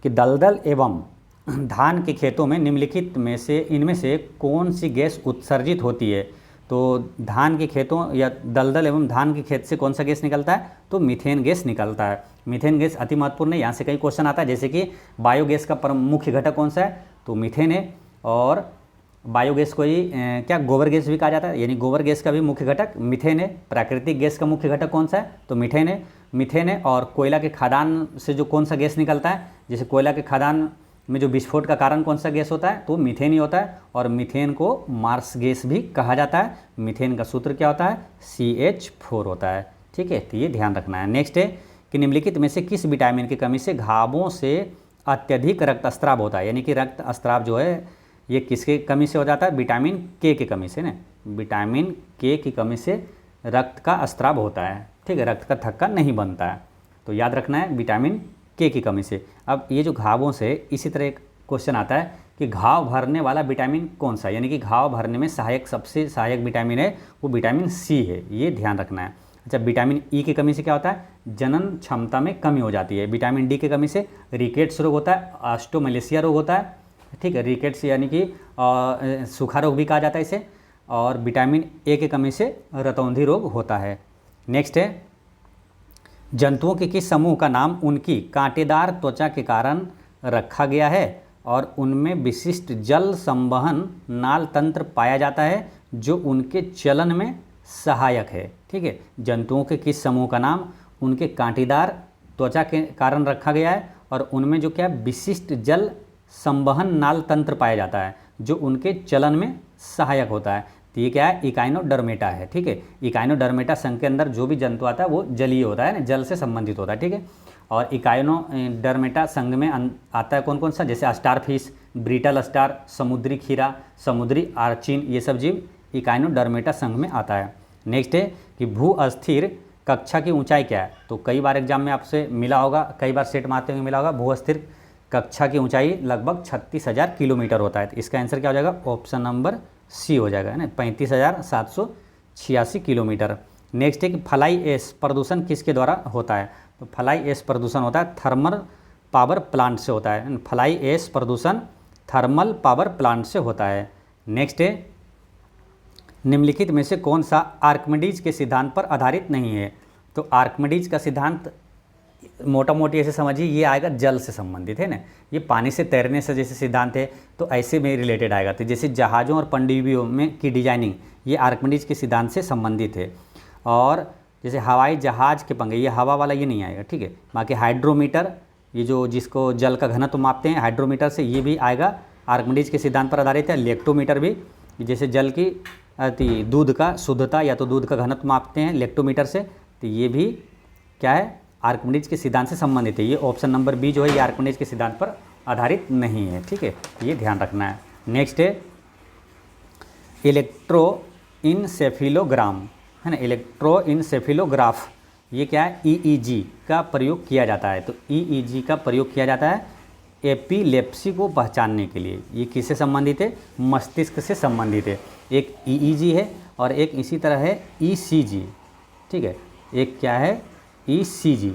कि दलदल एवं धान के खेतों में निम्नलिखित में से इनमें से कौन सी गैस उत्सर्जित होती है? तो धान के खेतों या दलदल एवं धान के खेत से कौन सा गैस निकलता है? तो मीथेन गैस निकलता है। मीथेन गैस अति महत्वपूर्ण है। यहाँ से कई क्वेश्चन आता है, जैसे कि बायोगैस का मुख्य घटक कौन सा है? तो मीथेन है। और बायोगैस को ही क्या गोबर गैस भी कहा जाता है, यानी गोबर गैस का भी मुख्य घटक मीथेन है। प्राकृतिक गैस का मुख्य घटक कौन सा है? तो मीथेन है। मीथेन है। और कोयला के खदान से जो कौन सा गैस निकलता है, जैसे कोयला के खदान में जो विस्फोट का कारण कौन सा गैस होता है? तो मीथेन ही होता है। और मीथेन को मार्स गैस भी कहा जाता है। मीथेन का सूत्र क्या होता है? CH4 होता है। ठीक है, तो ये ध्यान रखना है। नेक्स्ट है कि निम्नलिखित में से किस विटामिन की कमी से घावों से अत्यधिक रक्तस्राव होता है? यानी कि रक्तस्राव जो है ये किसके कमी से हो जाता है? विटामिन के की कमी से ना, विटामिन के की कमी से रक्त का स्राव होता है। ठीक है, रक्त का थक्का नहीं बनता है। तो याद रखना है विटामिन के की कमी से। अब ये जो घावों से, इसी तरह एक क्वेश्चन आता है कि घाव भरने वाला विटामिन कौन सा? यानी कि घाव भरने में सबसे सहायक विटामिन है वो विटामिन सी है। ये ध्यान रखना है। अच्छा, विटामिन ई की कमी से क्या होता है? जनन क्षमता में कमी हो जाती है। विटामिन डी की कमी से रिकेट्स रोग होता है, ऑस्टियोमलेशिया रोग होता है। ठीक है, रिकेट्स यानी कि सूखा रोग भी कहा जाता है इसे। और विटामिन ए की कमी से रतौंधी रोग होता है। नेक्स्ट है जंतुओं के किस समूह का नाम उनकी कांटेदार त्वचा के कारण रखा गया है और उनमें विशिष्ट जल संवहन नाल तंत्र पाया जाता है जो उनके चलन में सहायक है? ठीक है, जंतुओं के किस समूह का नाम उनके कांटेदार त्वचा के कारण रखा गया है और उनमें जो क्या विशिष्ट जल संवहन नाल तंत्र पाया जाता है जो उनके चलन में सहायक होता है? तो ये क्या है? इकाइनोडर्मेटा है। ठीक है, इकाइनोडर्मेटा संघ के अंदर जो भी जंतु आता है वो जलीय होता है ना, जल से संबंधित होता है। ठीक है, और इकाइनोडर्मेटा संघ में आता है कौन कौन सा? जैसे स्टारफिश, ब्रिटल स्टार, समुद्री खीरा, समुद्री आर्चिन, ये सब जीव इकाइनोडर्मेटा संघ में आता है। नेक्स्ट है कि भू अस्थिर कक्षा की ऊंचाई क्या है? तो कई बार एग्जाम में आपसे मिला होगा, कई बार सेट मारते हुए मिला होगा। भू अस्थिर कक्षा की ऊंचाई लगभग 36,000 किलोमीटर होता है। तो इसका आंसर क्या हो जाएगा? ऑप्शन नंबर सी हो जाएगा, है ना, 35,786 किलोमीटर। नेक्स्ट है कि फ्लाई ऐश प्रदूषण किसके द्वारा होता है? तो फ्लाई ऐश प्रदूषण होता है थर्मल पावर प्लांट से होता है। फ्लाई ऐश प्रदूषण थर्मल पावर प्लांट से होता है। नेक्स्ट है निम्नलिखित में से कौन सा आर्किमिडीज के सिद्धांत पर आधारित नहीं है? तो आर्किमिडीज का सिद्धांत मोटा मोटी ऐसे समझिए ये आएगा जल से संबंधित, है ना, ये पानी से तैरने से जैसे सिद्धांत है तो ऐसे में रिलेटेड आएगा। तो जैसे जहाज़ों और पनडुब्बियों में की डिजाइनिंग ये आर्किमिडीज के सिद्धांत से संबंधित है। और जैसे हवाई जहाज़ के पंखे, ये हवा वाला ये नहीं आएगा। ठीक है, बाकी हाइड्रोमीटर, ये जो जिसको जल का घनत्व मापते हैं हाइड्रोमीटर से, ये भी आएगा आर्किमिडीज के सिद्धांत पर आधारित है। लेक्टोमीटर भी, जैसे जल की दूध का शुद्धता या तो दूध का घनत्व मापते हैं लेक्टोमीटर से, तो ये भी क्या है? आर्किमिडीज के सिद्धांत से संबंधित है। ये ऑप्शन नंबर बी जो है ये आर्किमिडीज के सिद्धांत पर आधारित नहीं है। ठीक है, ये ध्यान रखना है। नेक्स्ट है इलेक्ट्रोइनसेफेलोग्राम, है ना, इलेक्ट्रोइनसेफेलोग्राफ, ये क्या है? EEG का प्रयोग किया जाता है। तो EEG का प्रयोग किया जाता है एपिलेप्सी को पहचानने के लिए। ये किससे संबंधित है? मस्तिष्क से संबंधित है। एक EEG है और एक इसी तरह है ECG। ठीक है, एक क्या है? ECG।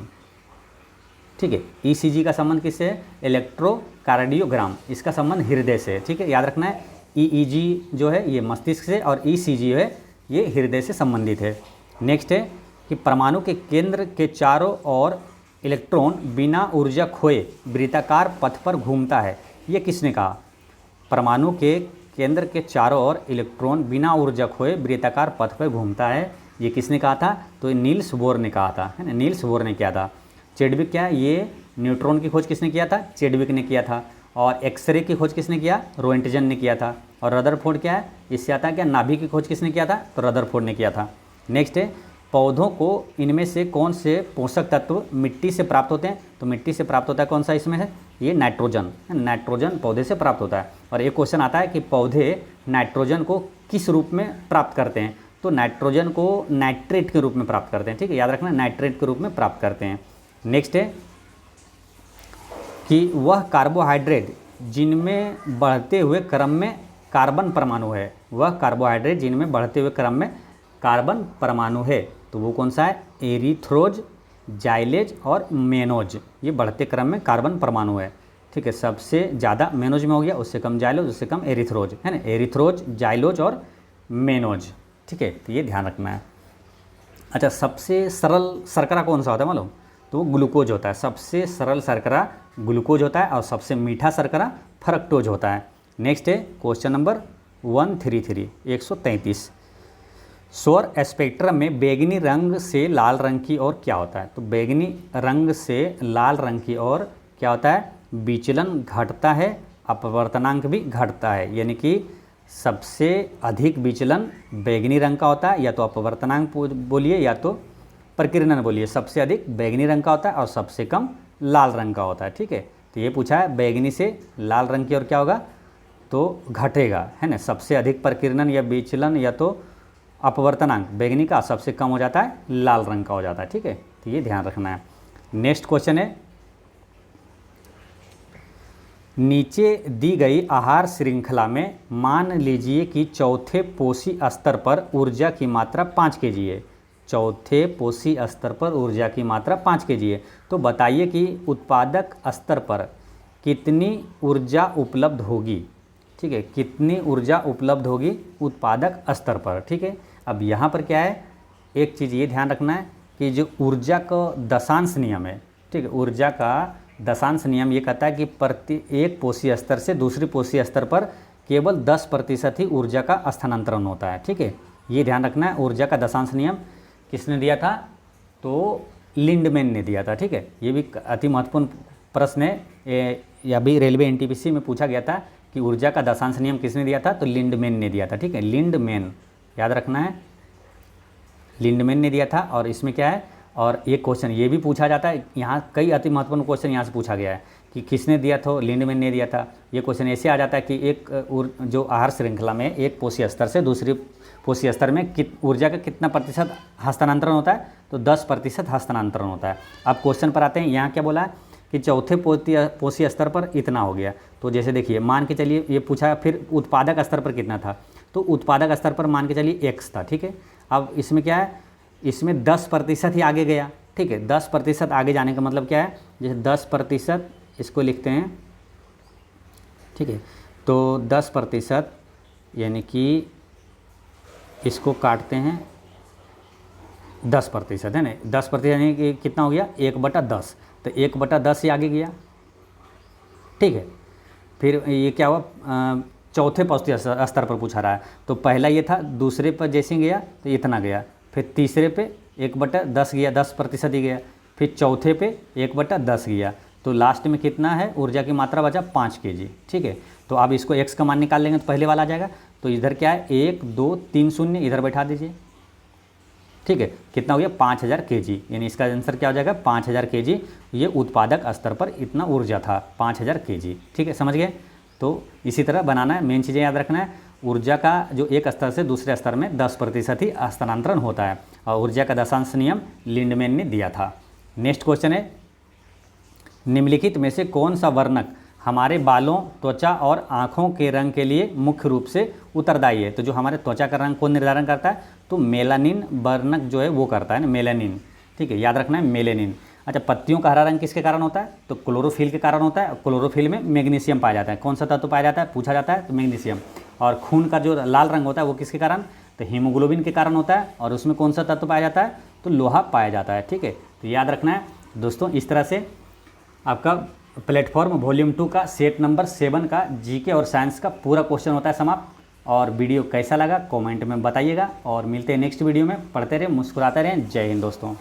ठीक है, ECG का संबंध किससे है? इलेक्ट्रोकार्डियोग्राम, इसका संबंध हृदय से है। ठीक है, याद रखना है EEG जो है ये मस्तिष्क से और ECG जो है ये हृदय से संबंधित है। नेक्स्ट है कि परमाणु के केंद्र के चारों ओर इलेक्ट्रॉन बिना ऊर्जा खोए वृत्ताकार पथ पर घूमता है, ये किसने कहा? परमाणु के केंद्र के चारों ओर इलेक्ट्रॉन बिना ऊर्जा खोए वृत्ताकार पथ पर घूमता है, ये किसने कहा था? तो ये नील्स बोर ने कहा था, है ना, नील्स बोर ने किया था। चेडविक क्या है? ये न्यूट्रॉन की खोज किसने किया था? चेडविक ने किया था। और एक्सरे की खोज किसने किया? रोएंटजन ने किया था। और रदरफोर्ड क्या है? इससे आता है क्या? नाभि की खोज किसने किया था? तो रदरफोर्ड ने किया था। नेक्स्ट है पौधों को इनमें से कौन से पोषक तत्व मिट्टी से प्राप्त होते हैं? तो मिट्टी से प्राप्त होता है कौन सा इसमें है? ये नाइट्रोजन। नाइट्रोजन पौधे से प्राप्त होता है। और एक क्वेश्चन आता है कि पौधे नाइट्रोजन को किस रूप में प्राप्त करते हैं? तो नाइट्रोजन को नाइट्रेट के रूप में प्राप्त करते हैं। ठीक है, याद रखना, नाइट्रेट के रूप में प्राप्त करते हैं। नेक्स्ट है कि वह कार्बोहाइड्रेट जिनमें बढ़ते हुए क्रम में कार्बन परमाणु है, वह कार्बोहाइड्रेट जिनमें बढ़ते हुए क्रम में कार्बन परमाणु है, तो वो कौन सा है? एरिथ्रोज, जाइलेज और मेनोज, ये बढ़ते क्रम में कार्बन परमाणु है। ठीक है, सबसे ज़्यादा मेनोज में हो गया, उससे कम जाइलोज, उससे कम एरिथ्रोज, है ना, एरिथ्रोज, जाइलोज और मेनोज। ठीक है, तो ये ध्यान रखना है। अच्छा, सबसे सरल शर्करा कौन सा होता है मालूम? तो वो ग्लूकोज होता है। सबसे सरल शर्करा ग्लूकोज होता है और सबसे मीठा शर्करा फ्रक्टोज होता है। नेक्स्ट है क्वेश्चन नंबर 133, 133। सौर स्पेक्ट्रम में बैंगनी रंग से लाल रंग की ओर क्या होता है? तो बैंगनी रंग से लाल रंग की ओर क्या होता है? विचलन घटता है, अपवर्तनांक भी घटता है। यानी कि सबसे अधिक विचलन बैंगनी रंग का होता है, या तो अपवर्तनांक बोलिए या तो प्रकीर्णन बोलिए। सबसे अधिक बैंगनी रंग का होता है और सबसे कम लाल रंग का होता है। ठीक है, तो ये पूछा है बैंगनी से लाल रंग की ओर क्या होगा? तो घटेगा, है ना। सबसे अधिक प्रकीर्णन या विचलन या तो अपवर्तनांक बैंगनी का सबसे कम हो जाता है, लाल रंग का हो जाता है। ठीक है, तो ये ध्यान रखना है। नेक्स्ट क्वेश्चन है, नीचे दी गई आहार श्रृंखला में मान लीजिए कि चौथे पोषी स्तर पर ऊर्जा की मात्रा 5 kg है। चौथे पोषी स्तर पर ऊर्जा की मात्रा 5 kg है। तो बताइए कि उत्पादक स्तर पर कितनी ऊर्जा उपलब्ध होगी? ठीक है, कितनी ऊर्जा उपलब्ध होगी उत्पादक स्तर पर? ठीक है, अब यहाँ पर क्या है, एक चीज़ ये ध्यान रखना है कि जो ऊर्जा का दशांश नियम है, ठीक है, ऊर्जा का दशांश नियम ये कहता है कि प्रति एक पोषी स्तर से दूसरी पोषी स्तर पर केवल 10% ही ऊर्जा का स्थानांतरण होता है। ठीक है, ये ध्यान रखना है। ऊर्जा का दशांश नियम किसने दिया था? तो लिंडमैन ने दिया था। ठीक है, ये भी अति महत्वपूर्ण प्रश्न है, या भी रेलवे एनटीपीसी में पूछा गया था कि ऊर्जा का दशांश नियम किसने दिया था? तो लिंडमैन ने दिया था। ठीक है, लिंडमैन याद रखना है, लिंडमैन ने दिया था। और इसमें क्या है, और एक क्वेश्चन ये भी पूछा जाता है, यहाँ कई अति महत्वपूर्ण क्वेश्चन यहाँ से पूछा गया है कि किसने दिया था? लिंडमैन ने दिया था। ये क्वेश्चन ऐसे आ जाता है कि एक जो आहार श्रृंखला में एक पोषी स्तर से दूसरी पोषी स्तर में ऊर्जा का कितना प्रतिशत हस्तांतरण होता है? तो 10% हस्तांतरण होता है। अब क्वेश्चन पर आते हैं, यहाँ क्या बोला है कि चौथे पोषी स्तर पर इतना हो गया। तो जैसे देखिए, मान के चलिए ये पूछा, फिर उत्पादक स्तर पर कितना था? तो उत्पादक स्तर पर मान के चलिए x था। ठीक है, अब इसमें क्या है, इसमें 10% ही आगे गया। ठीक है, 10% आगे जाने का मतलब क्या है? जैसे 10% इसको लिखते हैं। ठीक है, तो 10% यानी कि इसको काटते हैं 10% है ना। 10% यानी कि कितना हो गया? 1/10। तो 1/10 ही आगे गया। ठीक है, फिर ये क्या हुआ, चौथे पोषी स्तर पर पूछा रहा है। तो पहला ये था, दूसरे पर जैसे गया तो इतना गया, फिर तीसरे पे 1/10 गया, 10% ही गया, फिर चौथे पे 1/10 गया। तो लास्ट में कितना है ऊर्जा की मात्रा बचा? 5 kg। ठीक है, तो अब इसको x का मान निकाल लेंगे तो पहले वाला आ जाएगा। तो इधर क्या है, 1 2 3 शून्य इधर बैठा दीजिए। ठीक है, कितना हो गया? 5000 kg। यानी इसका आंसर क्या हो जाएगा? 5000 kg। ये उत्पादक स्तर पर इतना ऊर्जा था, 5000 kg। ठीक है, समझ गए? तो इसी तरह बनाना है। मेन चीज़ें याद रखना है, ऊर्जा का जो एक स्तर से दूसरे स्तर में 10% ही हस्तांतरण होता है, और ऊर्जा का दशांश नियम लिंडमैन ने दिया था। नेक्स्ट क्वेश्चन है, निम्नलिखित में से कौन सा वर्णक हमारे बालों, त्वचा और आँखों के रंग के लिए मुख्य रूप से उत्तरदायी है? तो जो हमारे त्वचा का रंग कौन निर्धारण करता है? तो मेलानिन वर्णक जो है वो करता है ना, मेलानिन। ठीक है, याद रखना है, मेलेनिन। अच्छा, पत्तियों का हरा रंग किसके कारण होता है? तो क्लोरोफिल के कारण होता है। क्लोरोफिल में मैग्नीशियम पाया जाता है। कौन सा तत्व पाया जाता है पूछा जाता है? तो मैग्नीशियम। और खून का जो लाल रंग होता है वो किसके कारण? तो हीमोग्लोबिन के कारण होता है। और उसमें कौन सा तत्व पाया जाता है? तो लोहा पाया जाता है। ठीक है, तो याद रखना है दोस्तों। इस तरह से आपका प्लेटफॉर्म वॉल्यूम 2 का सेट नंबर 7 का जीके और साइंस का पूरा क्वेश्चन होता है समाप्त। और वीडियो कैसा लगा कमेंट में बताइएगा, और मिलते हैं नेक्स्ट वीडियो में। पढ़ते रहें, मुस्कुराते रहें। जय हिंद दोस्तों।